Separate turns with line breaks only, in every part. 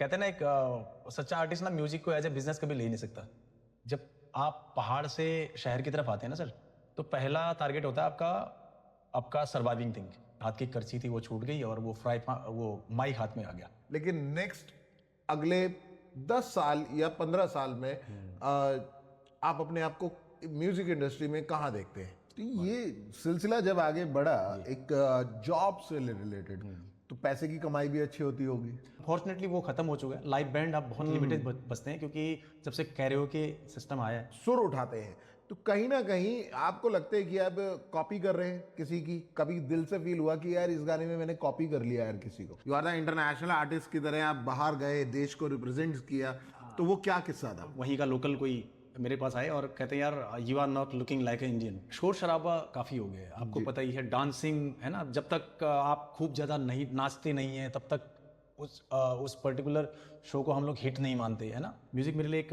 कहते हैं ना एक सच्चा आर्टिस्ट ना म्यूजिक को एज ए बिजनेस कभी ले ही नहीं सकता। जब आप पहाड़ से शहर की तरफ आते हैं ना सर, तो पहला टारगेट होता है आपका आपका सर्वाइविंग थिंग। हाथ की करची थी वो छूट गई और वो माइक हाथ में आ गया।
लेकिन नेक्स्ट अगले 10 साल या 15 साल में आप अपने आप को म्यूजिक इंडस्ट्री में कहाँ देखते हैं? तो ये सिलसिला जब आगे बढ़ा एक जॉब से रिलेटेड, तो पैसे की कमाई भी अच्छी होती होगी।
फॉर्चुनेटली वो खत्म हो चुका है। लाइव बैंड अब बहुत लिमिटेड बचते हैं क्योंकि जब से कैरियोके सिस्टम आया है।
सुर उठाते हैं तो कहीं ना कहीं आपको लगता है कि आप कॉपी कर रहे हैं किसी की? कभी दिल से फील हुआ कि यार इस गाने में मैंने कॉपी कर लिया यार किसी को? You are the international artist की तरह आप बाहर गए, देश को रिप्रेजेंट किया, तो वो क्या किस्सा था?
वहीं का लोकल कोई मेरे पास आए और कहते हैं यार you are not looking like a Indian. शोर शराबा काफ़ी हो गया है, आपको पता ही है। डांसिंग है ना, जब तक आप खूब ज़्यादा नहीं नाचते नहीं हैं तब तक उस पर्टिकुलर शो को हम लोग हिट नहीं मानते, है ना। म्यूज़िक मेरे लिए एक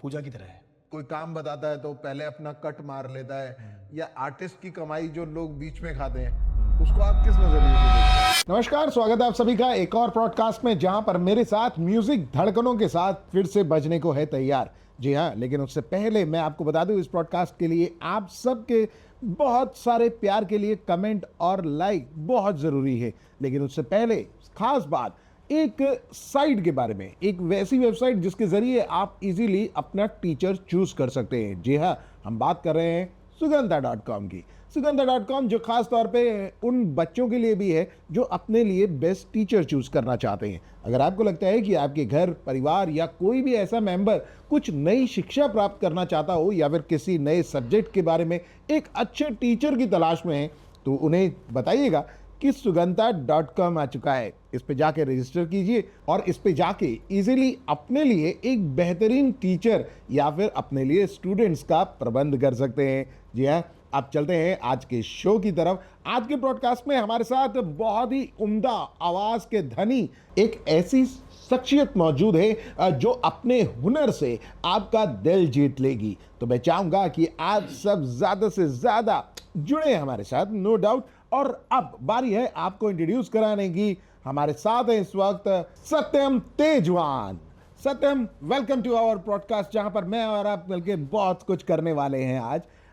पूजा की तरह है।
कोई काम बताता है तो पहले अपना कट मार लेता है, या आर्टिस्ट की कमाई जो लोग बीच में खाते हैं उसको आप किस नजरिए से देखते हैं? नमस्कार, स्वागत है आप सभी का एक और पॉडकास्ट में, जहां पर मेरे साथ म्यूजिक धड़कनों के साथ फिर से बजने को है तैयार। जी हाँ, लेकिन उससे पहले मैं आपको बता दूं, इस पॉडकास्ट के लिए आप सबके बहुत सारे प्यार के लिए कमेंट और लाइक बहुत ज़रूरी है। लेकिन उससे पहले खास बात, एक साइट के बारे में, एक वैसी वेबसाइट जिसके ज़रिए आप इजीली अपना टीचर चूज़ कर सकते हैं। जी हाँ, हम बात कर रहे हैं sugandha.com की। sugandha.com जो खास तौर पे उन बच्चों के लिए भी है जो अपने लिए बेस्ट टीचर चूज करना चाहते हैं। अगर आपको लगता है कि आपके घर परिवार या कोई भी ऐसा मेंबर कुछ नई शिक्षा प्राप्त करना चाहता हो, या फिर किसी नए सब्जेक्ट के बारे में एक अच्छे टीचर की तलाश में है, तो उन्हें बताइएगा कि sugandha.com आ चुका है। इस पे जाके रजिस्टर कीजिए और इस पे जाके इजीली अपने लिए एक बेहतरीन टीचर या फिर अपने लिए स्टूडेंट्स का प्रबंध कर सकते हैं। जी हाँ, अब चलते हैं आज के शो की तरफ। आज के ब्रॉडकास्ट में हमारे साथ बहुत ही उम्दा आवाज के धनी एक ऐसी शख्सियत मौजूद है जो अपने हुनर से आपका दिल जीत लेगी। तो मैं चाहूंगा कि आप सब ज्यादा से ज्यादा जुड़े हमारे साथ, नो डाउट। और अब बारी है आपको इंट्रोड्यूस कराने की। हमारे साथ है इस वक्त सत्यम तेजवान। सत्यम, वेलकम टू आवर पॉडकास्ट, जहां पर मैं और आप मिलकर बहुत कुछ करने वाले हैं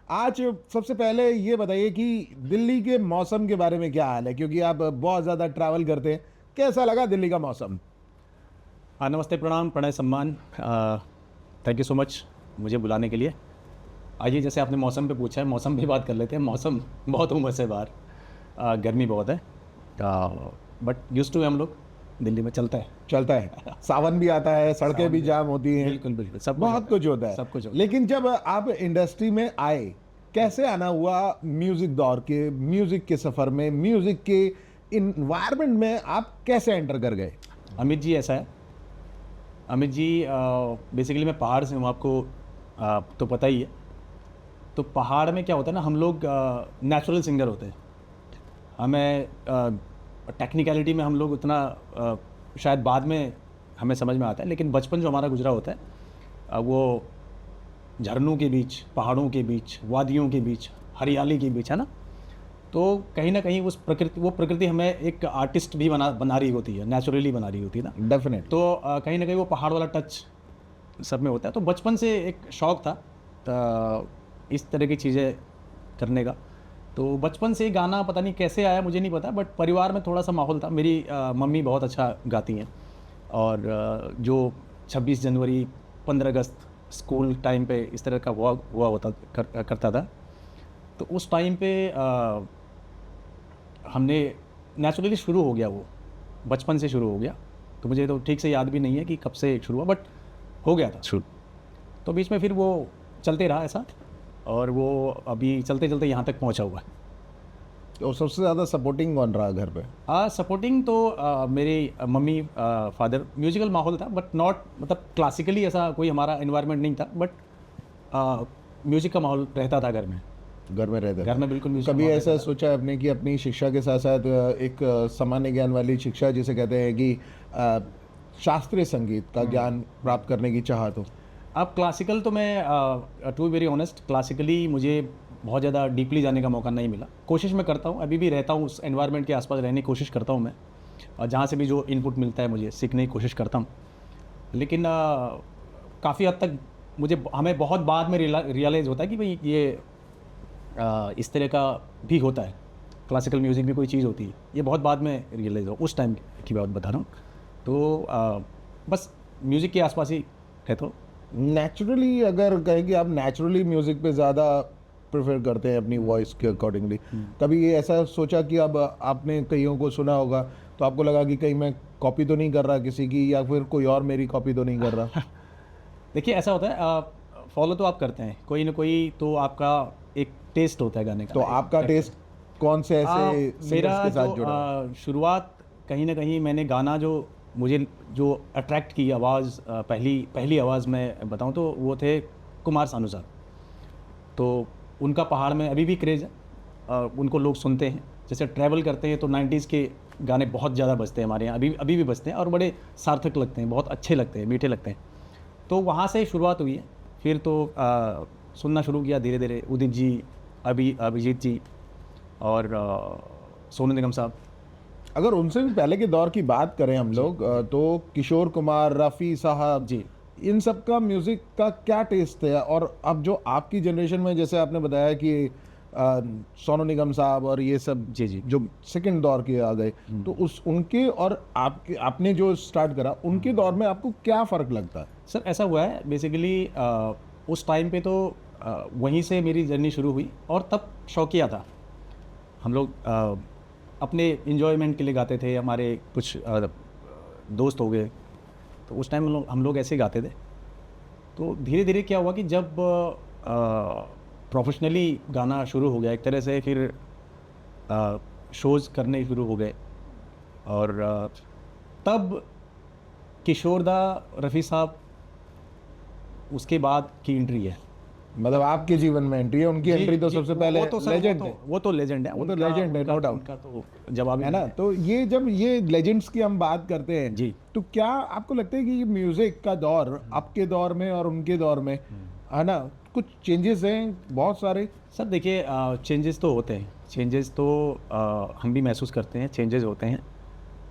आज सबसे पहले ये बताइए कि दिल्ली के मौसम के बारे में क्या हाल है, क्योंकि आप बहुत ज़्यादा ट्रैवल करते हैं। कैसा लगा दिल्ली का मौसम?
नमस्ते, प्रणाम, प्रणय, सम्मान। थैंक यू सो मच मुझे बुलाने के लिए। आइए, जैसे आपने मौसम पे पूछा है, मौसम पे बात कर लेते हैं। मौसम बहुत उमस है बाहर, गर्मी बहुत है, बट यूज्ड टू हम लोग। दिल्ली में चलता है
सावन भी आता है, सड़कें भी जाम होती हैं,
बिल्कुल बिल्कुल, सब
बहुत कुछ होता है,
सब कुछ होता है।
लेकिन जब आप इंडस्ट्री में आए, कैसे आना हुआ म्यूजिक दौर के, म्यूजिक के सफ़र में, म्यूजिक के इन्वायरमेंट में आप कैसे एंटर कर गए?
अमित जी, ऐसा है, अमित जी, बेसिकली मैं पहाड़ से हूँ, आपको तो पता ही है। तो पहाड़ में क्या होता है ना, हम लोग नेचुरल सिंगर होते हैं। हमें टेक्निकलिटी में हम लोग उतना शायद बाद में हमें समझ में आता है, लेकिन बचपन जो हमारा गुजरा होता है वो झरनों के बीच, पहाड़ों के बीच, वादियों के बीच, हरियाली के बीच, है ना। तो कहीं ना कहीं वो प्रकृति हमें एक आर्टिस्ट भी बना रही होती है, नेचुरली बना रही होती है ना।
डेफिनेट।
तो कहीं ना कहीं वो पहाड़ वाला टच सब में होता है। तो बचपन से एक शौक़ था इस तरह की चीज़ें करने का। तो बचपन से ही गाना पता नहीं कैसे आया, मुझे नहीं पता, बट परिवार में थोड़ा सा माहौल था। मेरी मम्मी बहुत अच्छा गाती हैं, और जो 26 जनवरी, 15 अगस्त स्कूल टाइम पे इस तरह का हुआ होता करता था, तो उस टाइम पे हमने नेचुरली शुरू हो गया, वो बचपन से शुरू हो गया। तो मुझे तो ठीक से याद भी नहीं है कि कब से शुरू हुआ, बट हो गया था शुरू। तो बीच में फिर वो चलते रहा ऐसा, और वो अभी चलते चलते यहाँ तक पहुँचा हुआ है।
तो सबसे ज़्यादा सपोर्टिंग कौन रहा घर पे?
सपोर्टिंग तो मेरे मम्मी फादर। म्यूजिकल माहौल था, बट नॉट, मतलब क्लासिकली ऐसा कोई हमारा इन्वायरमेंट नहीं था, बट म्यूजिक का माहौल रहता था घर में। घर में बिल्कुल म्यूजिक।
कभी ऐसा सोचा आपने कि अपनी शिक्षा के साथ साथ एक सामान्य ज्ञान वाली शिक्षा, जिसे कहते हैं कि शास्त्रीय संगीत का ज्ञान प्राप्त करने की चाहत हो?
अब क्लासिकल तो मैं to be very honest, classically मुझे बहुत ज़्यादा डीपली जाने का मौका नहीं मिला। कोशिश मैं करता हूँ, अभी भी रहता हूँ उस एनवायरनमेंट के आसपास रहने की कोशिश करता हूँ मैं, और जहाँ से भी जो इनपुट मिलता है मुझे सीखने की कोशिश करता हूँ। लेकिन काफ़ी हद तक हमें बहुत बाद में रियलाइज़ होता है कि भाई ये इस तरह का भी होता है, क्लासिकल म्यूज़िक भी कोई चीज़ होती है। ये बहुत बाद में रियलाइज़ हो, उस टाइम की बात बता रहा हूँ। तो बस म्यूज़िक के आसपास ही है। तो
नेचुरली अगर कहें कि आप नेचुरली म्यूजिक पे ज़्यादा प्रेफर करते हैं अपनी वॉइस के अकॉर्डिंगली, कभी ये ऐसा सोचा कि अब आपने कईयों को सुना होगा तो आपको लगा कि कहीं मैं कॉपी तो नहीं कर रहा किसी की, या फिर कोई और मेरी कॉपी तो नहीं कर रहा?
देखिए ऐसा होता है, फॉलो तो आप करते हैं कोई ना कोई, तो आपका एक टेस्ट होता है गाने का।
तो आपका टेस्ट कौन से ऐसे
मेरा
सिंगर्स के साथ
जो
जुड़ा?
शुरुआत कहीं ना कहीं मैंने गाना जो अट्रैक्ट की आवाज़, पहली आवाज़ मैं बताऊं तो वो थे कुमार सानू साहब। तो उनका पहाड़ में अभी भी क्रेज़ है, उनको लोग सुनते हैं। जैसे ट्रैवल करते हैं तो 90s के गाने बहुत ज़्यादा बजते हैं हमारे यहाँ, अभी भी बजते हैं और बड़े सार्थक लगते हैं, बहुत अच्छे लगते हैं, मीठे लगते हैं। तो वहाँ से शुरुआत हुई है। फिर तो सुनना शुरू किया धीरे धीरे, उदित जी, अभिजीत जी और सोनू निगम साहब।
अगर उनसे भी पहले के दौर की बात करें हम लोग, तो किशोर कुमार, रफ़ी साहब
जी,
इन सब का म्यूज़िक का क्या टेस्ट है? और अब जो आपकी जनरेशन में, जैसे आपने बताया कि सोनू निगम साहब और ये सब
जी, जी।
जो सेकंड दौर के आ गए, तो उनके और आपने जो स्टार्ट करा उनके दौर में आपको क्या फ़र्क लगता है?
सर ऐसा हुआ है बेसिकली, उस टाइम पे तो वहीं से मेरी जर्नी शुरू हुई और तब शौकिया था। हम लोग अपने इन्जॉयमेंट के लिए गाते थे, हमारे कुछ दोस्त हो गए, तो उस टाइम हम लोग ऐसे गाते थे। तो धीरे धीरे क्या हुआ कि जब प्रोफेशनली गाना शुरू हो गया एक तरह से, फिर शोज़ करने शुरू हो गए और तब किशोर दा, रफ़ी साहब उसके बाद की एंट्री है।
मतलब आपके जीवन में एंट्री है, उनकी एंट्री तो सबसे पहले लेजेंड है।
वो तो लेजेंड है,
वो तो legend है, no doubt।
उनका तो जवाब
है ना? तो ये जब ये लेजेंड्स की हम बात करते हैं
जी।
तो क्या आपको लगता है कि ये म्यूजिक का दौर आपके दौर में और उनके दौर में, है ना, कुछ चेंजेस हैं बहुत सारे?
सर देखिए, चेंजेस तो होते हैं, चेंजेस तो हम भी महसूस करते हैं, चेंजेस होते हैं।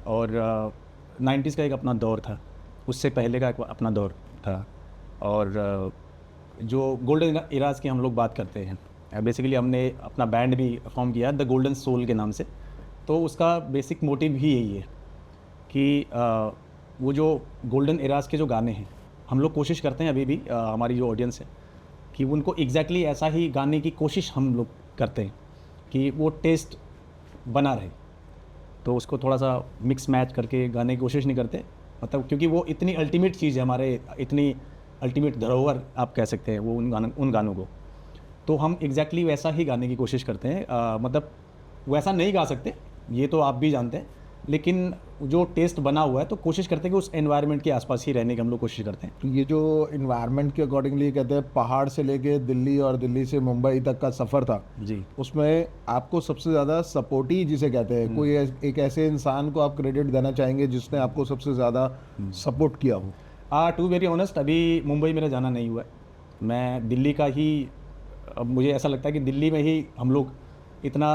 और 90s का एक अपना दौर था, उससे पहले का एक अपना दौर था। और जो गोल्डन इराज की हम लोग बात करते हैं, बेसिकली हमने अपना बैंड भी फॉर्म किया द गोल्डन सोल के नाम से। तो उसका बेसिक मोटिव ही यही है कि वो जो गोल्डन इराज के जो गाने हैं, हम लोग कोशिश करते हैं अभी भी, हमारी जो ऑडियंस है, कि उनको एग्जैक्टली ऐसा ही गाने की कोशिश हम लोग करते हैं कि वो टेस्ट बना रहे। तो उसको थोड़ा सा मिक्स मैच करके गाने की कोशिश नहीं करते, मतलब क्योंकि वो इतनी अल्टीमेट चीज़ है हमारे, इतनी अल्टीमेट धरोहर आप कह सकते हैं वो उन गानों को। तो हम एग्जैक्टली वैसा ही गाने की कोशिश करते हैं, मतलब वैसा नहीं गा सकते, ये तो आप भी जानते हैं, लेकिन जो टेस्ट बना हुआ है तो कोशिश करते हैं कि उस एनवायरनमेंट के आसपास ही रहने की हम लोग कोशिश करते हैं।
तो ये जो इन्वायरमेंट के अकॉर्डिंगली कहते हैं, पहाड़ से लेके दिल्ली और दिल्ली से मुंबई तक का सफ़र था
जी।
उसमें आपको सबसे ज़्यादा सपोर्टी जिसे कहते हैं, कोई एक ऐसे इंसान को आप क्रेडिट देना चाहेंगे जिसने आपको सबसे ज़्यादा सपोर्ट किया हो?
टू वेरी ऑनेस्ट, अभी मुंबई मेरा जाना नहीं हुआ है, मैं दिल्ली का ही, अब मुझे ऐसा लगता है कि दिल्ली में ही हम लोग इतना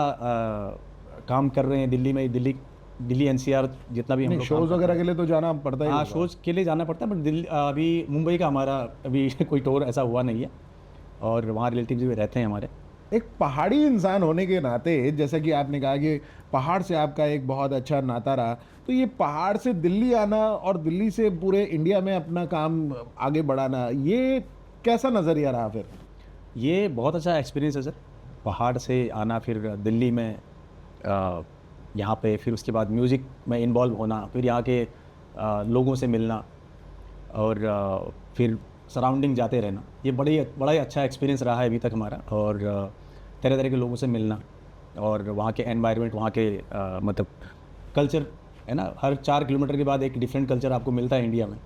काम कर रहे हैं, दिल्ली में, दिल्ली NCR जितना भी हम लोग
शोज़ वगैरह के लिए तो जाना पड़ता ही
हाँ,
होगा।
शोज़ के लिए जाना पड़ता है, बट दिल्ली अभी मुंबई का हमारा अभी कोई टूर ऐसा हुआ नहीं है, और वहाँ रिलेटिव्स भी रहते हैं हमारे।
एक पहाड़ी इंसान होने के नाते, जैसा कि आपने कहा कि पहाड़ से आपका एक बहुत अच्छा नाता रहा, तो ये पहाड़ से दिल्ली आना और दिल्ली से पूरे इंडिया में अपना काम आगे बढ़ाना, ये कैसा नज़रिया रहा फिर?
ये बहुत अच्छा एक्सपीरियंस है सर, पहाड़ से आना, फिर दिल्ली में यहाँ पे, फिर उसके बाद म्यूज़िक में इन्वॉल्व होना, फिर यहाँ के लोगों से मिलना, और फिर सराउंडिंग जाते रहना, ये बड़ा ही अच्छा एक्सपीरियंस रहा है अभी तक हमारा। और तरह तरह के लोगों से मिलना, और वहाँ के एनवायरनमेंट, वहाँ के मतलब कल्चर है ना, हर 4 किलोमीटर के बाद एक डिफरेंट कल्चर आपको मिलता है इंडिया में,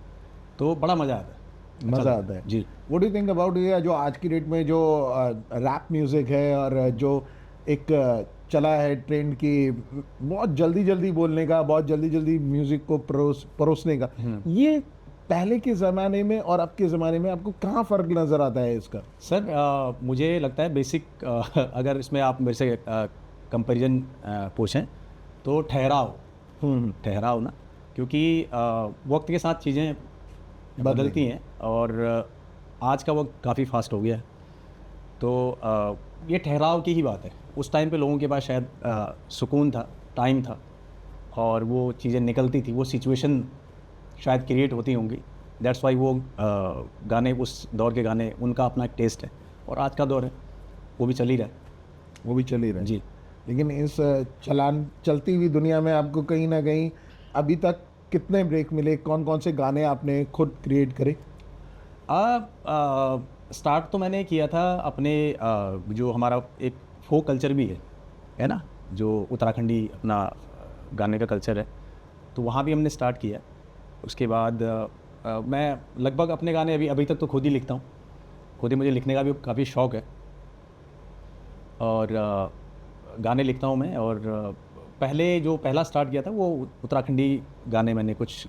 तो बड़ा मज़ा आता है।
मज़ा आता है
जी।
What do you think about ये जो आज की डेट में जो रैप म्यूज़िक है और जो एक चला है ट्रेंड की बहुत जल्दी जल्दी बोलने का, बहुत जल्दी जल्दी म्यूज़िक को परोसने का, ये पहले के ज़माने में और अब के ज़माने में आपको कहाँ फ़र्क नज़र आता है इसका?
सर मुझे लगता है बेसिक अगर इसमें आप मेरे से कंपैरिजन पूछें तो ठहराव, ठहराव ना, क्योंकि वक्त के साथ चीज़ें बदलती हैं और आज का वक्त काफ़ी फास्ट हो गया है। तो ये ठहराव की ही बात है। उस टाइम पे लोगों के पास शायद सुकून था, टाइम था और वो चीज़ें निकलती थी, वो सिचुएशन शायद क्रिएट होती होंगी। दैट्स वाई वो गाने, उस दौर के गाने, उनका अपना एक टेस्ट है। और आज का दौर है, वो भी चल ही रहा है।
वो भी चल ही रहा है
जी।
लेकिन इस चलती हुई दुनिया में आपको कहीं ना कहीं अभी तक कितने ब्रेक मिले? कौन कौन से गाने आपने खुद क्रिएट करे?
स्टार्ट तो मैंने किया था अपने जो हमारा एक फोक कल्चर भी है ना, जो उत्तराखंडी अपना गाने का कल्चर है, तो वहाँ भी हमने स्टार्ट किया। उसके बाद मैं लगभग अपने गाने अभी तक तो खुद ही लिखता हूँ। खुद ही मुझे लिखने का भी काफ़ी शौक़ है और गाने लिखता हूँ मैं। और पहला स्टार्ट किया था वो उत्तराखंडी गाने, मैंने कुछ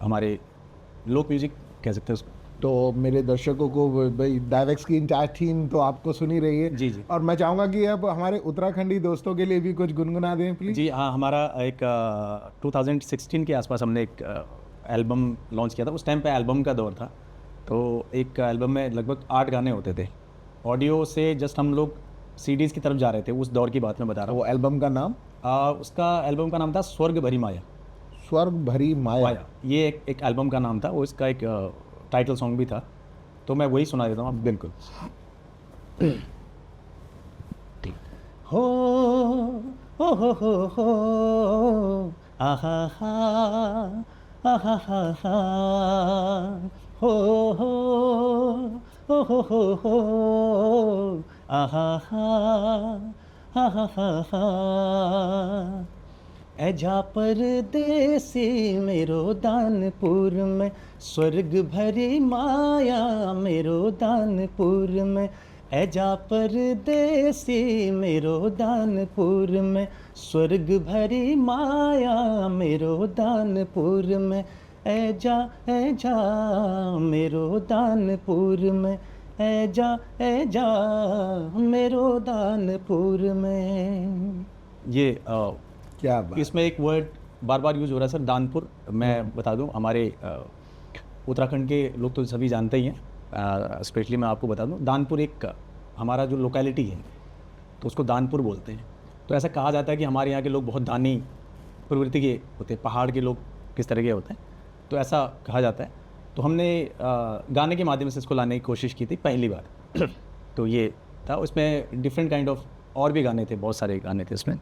हमारे लोक म्यूज़िक कह सकते हैं उसको।
तो मेरे दर्शकों को भाई डायवेक्स की इंचार्ज टीम तो आपको सुनी रही है।
जी जी।
और मैं चाहूँगा कि अब हमारे उत्तराखंडी दोस्तों के लिए भी कुछ गुनगुना दें प्लीज़।
जी हाँ, हमारा एक 2016 के आसपास हमने एक एल्बम लॉन्च किया था। उस टाइम पे एल्बम का दौर था, तो एक एल्बम में लगभग 8 गाने होते थे। ऑडियो से जस्ट हम लोग सीडीज़ की तरफ जा रहे थे, उस दौर की बात मैं बता रहा हूँ।
वो एल्बम का नाम?
उसका एल्बम का नाम था स्वर्ग भरी माया।
स्वर्ग भरी माया,
ये एक एल्बम का नाम था। वो इसका एक टाइटल सॉन्ग भी था, तो मैं वही सुना देता हूँ।
बिल्कुल।
हो हो आहा हा आहा हा हा हो हो आहा हा आहा हा। ऐजा परदेसी मेरो दानपुर में, स्वर्ग भरी माया मेरो दानपुर में। ऐजा परदेसी मेरो दानपुर में, स्वर्ग भरी माया मेरो दानपुर में। ऐजा ऐजा मेरो दानपुर में, ऐजा ऐजा मेरो दानपुर में। ये
क्या बात।
इसमें एक वर्ड बार बार यूज़ हो रहा है सर, दानपुर। मैं बता दूं, हमारे उत्तराखंड के लोग तो सभी जानते ही हैं, स्पेशली मैं आपको बता दूं, दानपुर एक हमारा जो लोकेलिटी है तो उसको दानपुर बोलते हैं। तो ऐसा कहा जाता है कि हमारे यहाँ के लोग बहुत दानी प्रवृत्ति के होते हैं, पहाड़ के लोग किस तरह के होते हैं, तो ऐसा कहा जाता है। तो हमने गाने के माध्यम से इसको लाने की कोशिश की थी पहली बार। तो ये था, उसमें डिफरेंट काइंड ऑफ और भी गाने थे, बहुत सारे गाने थे इसमें।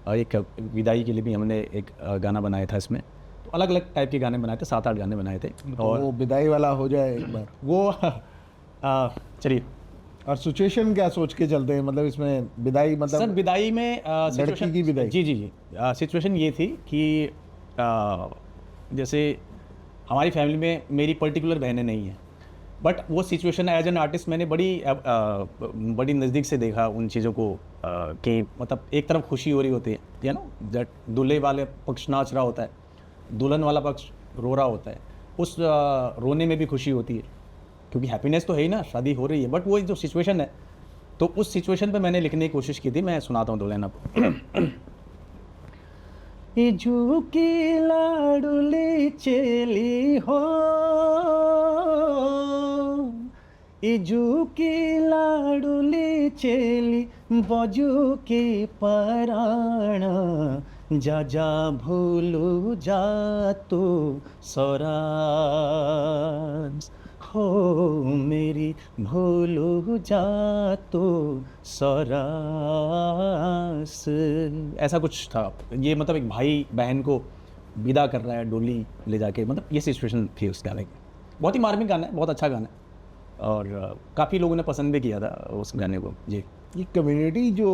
एक विदाई के लिए भी हमने एक गाना बनाया था इसमें। तो अलग अलग टाइप के गाने बनाए थे, 7-8 गाने बनाए थे।
और वो विदाई वाला हो जाए एक बार
वो चलिए।
और सिचुएशन क्या सोच के चलते हैं, मतलब इसमें विदाई मतलब
सर विदाई में
लड़की की विदाई?
जी जी जी। सिचुएशन ये थी कि जैसे हमारी फैमिली में मेरी पर्टिकुलर बहनें नहीं हैं, बट वो सिचुएशन एज एन आर्टिस्ट मैंने बड़ी नज़दीक से देखा उन चीज़ों को कि मतलब एक तरफ खुशी हो रही होती है ना, दैट दूल्हे वाले पक्ष नाच रहा होता है, दुल्हन वाला पक्ष रो रहा होता है। उस रोने में भी खुशी होती है, क्योंकि हैप्पीनेस तो है ही ना, शादी हो रही है। बट वो जो सिचुएशन है, तो उस सिचुएशन पे मैंने लिखने की कोशिश की थी। मैं सुनाता हूँ दो लाइन आपको। इजू की लाडुली चेली हो, इजू की लाडुली चेली, बजू की पराण, जा जा भूलू जा तू स्वराज हो मेरी, भूलू जा तो सरास। ऐसा कुछ था ये, मतलब एक भाई बहन को विदा कर रहा है डोली ले जाके, मतलब ये सिचुएशन थी उस गाने की। बहुत ही मार्मिक गाना है, बहुत अच्छा गाना है और काफ़ी लोगों ने पसंद भी किया था उस गाने को। जी।
ये कम्युनिटी जो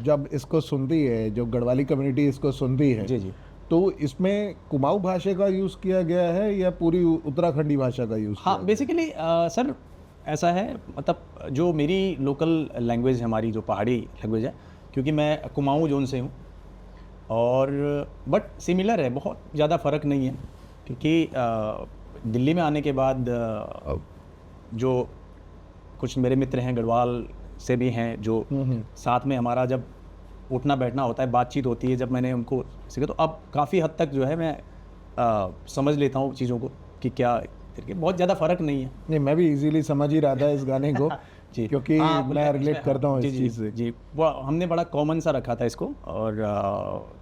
जब इसको सुनती है, जो गढ़वाली कम्युनिटी इसको सुनती है,
जी जी,
तो इसमें कुमाऊँ भाषा का यूज़ किया गया है या पूरी उत्तराखंडी भाषा का यूज़?
हाँ बेसिकली सर ऐसा है, मतलब जो मेरी लोकल लैंग्वेज है, हमारी जो पहाड़ी लैंग्वेज है, क्योंकि मैं कुमाऊँ जोन से हूँ और बट सिमिलर है, बहुत ज़्यादा फ़र्क नहीं है। क्योंकि दिल्ली में आने के बाद जो कुछ मेरे मित्र हैं गढ़वाल से भी हैं, जो साथ में हमारा जब उठना बैठना होता है, बातचीत होती है, जब मैंने उनको सीखा तो अब काफ़ी हद तक जो है मैं समझ लेता हूँ चीज़ों को कि क्या करके, बहुत ज़्यादा फ़र्क नहीं है।
नहीं, मैं भी इजीली समझ ही रहा था इस गाने को
जी।
क्योंकि
हाँ,
मैं रिलेट
इसमें
करता हूँ
जी,
इस
जी,
चीज़ से।
जी, वो हमने बड़ा कॉमन सा रखा था इसको और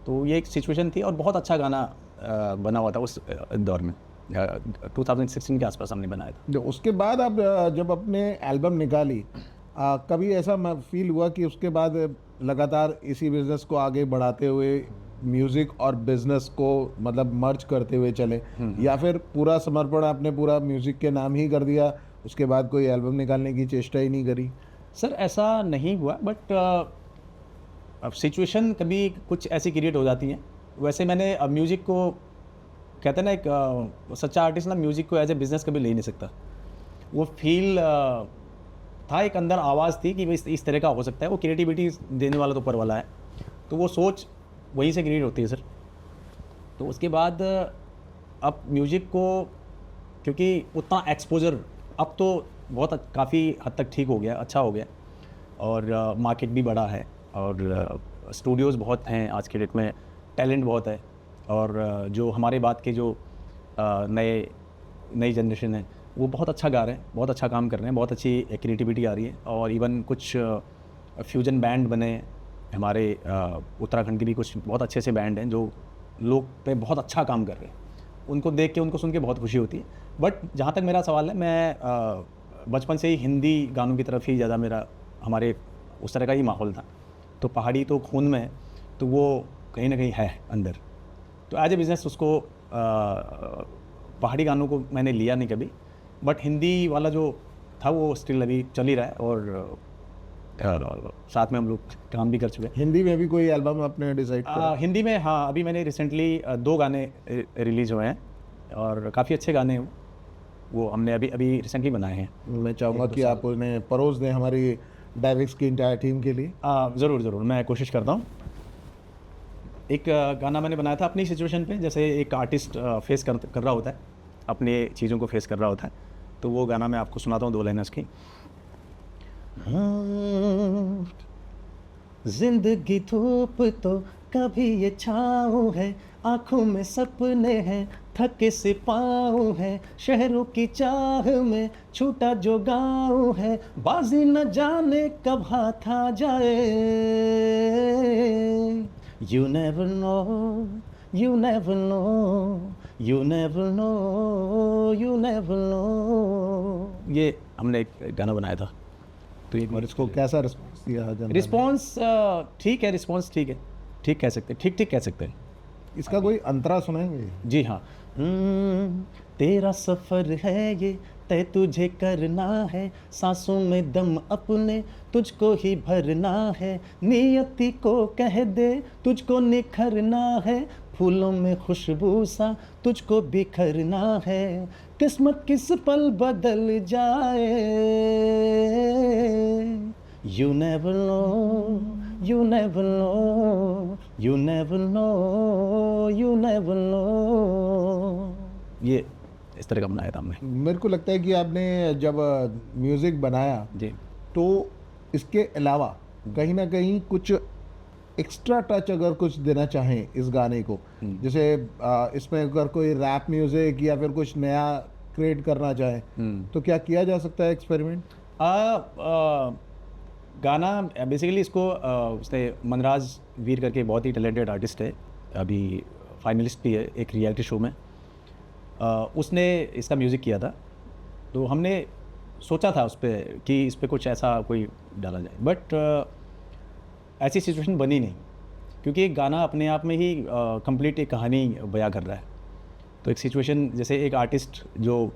तो ये एक सिचुएशन थी और बहुत अच्छा गाना बना हुआ था उस दौर में। 2016 के आसपास हमने बनाया था।
जो उसके बाद आप जब अपने एल्बम निकाली, कभी ऐसा फील हुआ कि उसके बाद लगातार इसी बिजनेस को आगे बढ़ाते हुए म्यूजिक और बिजनेस को मतलब मर्ज करते हुए चले, या फिर पूरा समर्पण आपने पूरा म्यूजिक के नाम ही कर दिया, उसके बाद कोई एल्बम निकालने की चेष्टा ही नहीं करी?
सर ऐसा नहीं हुआ बट अब सिचुएशन कभी कुछ ऐसी क्रिएट हो जाती हैं। वैसे मैंने अब म्यूज़िक को कहते हैं ना एक सच्चा आर्टिस्ट ना म्यूज़िक को एज ए बिज़नेस कभी ले ही नहीं सकता। वो फील था, एक अंदर आवाज़ थी कि भाई इस तरह का हो सकता है। वो क्रिएटिविटी देने वाला तो ऊपर वाला है, तो वो सोच वहीं से क्रिएट होती है सर। तो उसके बाद अब म्यूज़िक को क्योंकि उतना एक्सपोज़र अब तो बहुत काफ़ी हद तक ठीक हो गया, अच्छा हो गया और मार्केट भी बड़ा है और स्टूडियोज़ बहुत हैं आज के डेट में, टैलेंट बहुत है और जो हमारे बाद के जो नई जनरेशन है वो बहुत अच्छा गा रहे हैं, बहुत अच्छा काम कर रहे हैं, बहुत अच्छी क्रिएटिविटी आ रही है और इवन कुछ फ्यूजन बैंड बने हैं हमारे उत्तराखंड के भी कुछ बहुत अच्छे से बैंड हैं जो लोग पे बहुत अच्छा काम कर रहे हैं। उनको देख के उनको सुन के बहुत खुशी होती है। बट जहाँ तक मेरा सवाल है, मैं बचपन से ही हिंदी गानों की तरफ ही ज़्यादा मेरा हमारे उस तरह का ही माहौल था। तो पहाड़ी तो खून में है, तो वो कहीं ना कहीं है अंदर। तो एज ए बिज़नेस उसको पहाड़ी गानों को मैंने लिया नहीं कभी, बट हिंदी वाला जो था वो स्टिल अभी चल ही रहा है और साथ में हम लोग काम भी कर चुके हैं।
हिंदी में भी कोई एल्बम आपने डिसाइड किया?
हिंदी में हाँ, अभी मैंने रिसेंटली 2 गाने रिलीज़ हुए हैं और काफ़ी अच्छे गाने हैं वो हमने अभी रिसेंटली बनाए हैं।
मैं चाहूँगा कि आप उन्हें परोस दें हमारी डायरेक्ट्स की इंटायर टीम के लिए।
ज़रूर मैं कोशिश करता हूँ। एक गाना मैंने बनाया था अपनी सिचुएशन पे, जैसे एक आर्टिस्ट फेस कर रहा होता है, अपने चीज़ों को फेस कर रहा होता है, तो वो गाना मैं आपको सुनाता हूँ 2 लाइन उसकी। जिंदगी धूप तो कभी ये छाँव है, आँखों में सपने हैं, थके से पाँव है, शहरों की चाह में छूटा जो गाँव है, बाजी न जाने कब हाथ आ जाए। You never know, you never know, you never know, you never know। ये हमने एक गाना बनाया था। तो ये
और इसको कैसा रिस्पॉन्स दिया जनता ने?
रिस्पॉन्स ठीक है, रिस्पॉन्स ठीक है, ठीक कह सकते हैं, ठीक कह सकते हैं।
इसका कोई अंतरा सुनाएंगे?
जी हाँ। तेरा सफ़र है ये तय तुझे करना है, सांसों में दम अपने तुझको ही भरना है, नियति को कह दे तुझको निखरना है, फूलों में खुशबू सा तुझको बिखरना है, किस्मत किस पल बदल जाए। You never know, you never know, you never know, you never know। ये इस तरह का बनाया था हमने।
मेरे को लगता है कि आपने जब म्यूज़िक बनाया
जी।
तो इसके अलावा कहीं ना कहीं कुछ एक्स्ट्रा टच अगर कुछ देना चाहें इस गाने को, जैसे इसमें अगर कोई रैप म्यूज़िक या फिर कुछ नया क्रिएट करना चाहें तो क्या किया जा सकता है एक्सपेरिमेंट?
गाना बेसिकली इसको उसने मनराज वीर करके बहुत ही टैलेंटेड आर्टिस्ट है, अभी फाइनलिस्ट भी है एक रियलिटी शो में, उसने इसका म्यूज़िक किया था। तो हमने सोचा था उस पर कि इस पर कुछ ऐसा कोई डाला जाए, बट ऐसी सिचुएशन बनी नहीं, क्योंकि एक गाना अपने आप में ही कंप्लीट एक कहानी बयां कर रहा है। तो एक सिचुएशन, जैसे एक आर्टिस्ट जो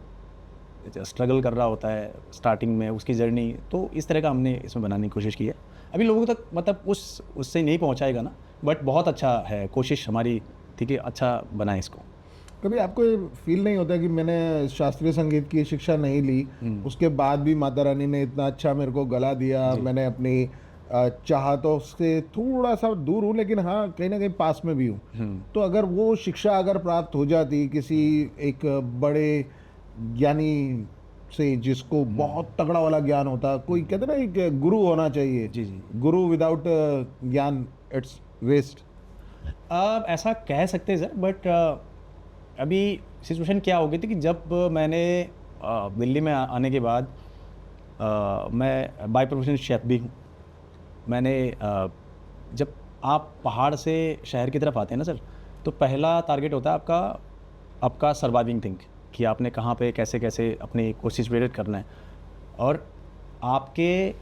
स्ट्रगल कर रहा होता है स्टार्टिंग में उसकी जर्नी, तो इस तरह का हमने इसमें बनाने की कोशिश की है। अभी लोगों तक मतलब उससे नहीं पहुंचाएगा ना, बट बहुत अच्छा है, कोशिश हमारी थी कि अच्छा बनाए इसको।
कभी आपको ये फील नहीं होता कि मैंने शास्त्रीय संगीत की शिक्षा नहीं ली, उसके बाद भी माता रानी ने इतना अच्छा मेरे को गला दिया, मैंने अपनी चाहतों से थोड़ा सा दूर हूँ लेकिन हाँ कहीं ना कहीं पास में भी हूँ, तो अगर वो शिक्षा अगर प्राप्त हो जाती किसी एक बड़े ज्ञानी से जिसको बहुत तगड़ा वाला ज्ञान होता, कोई कहते ना एक गुरु होना चाहिए,
जी जी।
गुरु विदाउट ज्ञान इट्स वेस्ट?
ऐसा कह सकते हैं सर, बट अभी सिचुएशन क्या हो गई थी कि जब मैंने दिल्ली में आने के बाद मैं बाय प्रोफेशन शेफ़ भी हूँ। मैंने जब आप पहाड़ से शहर की तरफ आते हैं ना सर, तो पहला टारगेट होता है आपका सर्वाइविंग थिंग, कि आपने कहाँ पे कैसे अपनी को सिचुएटेड करना है, और आपके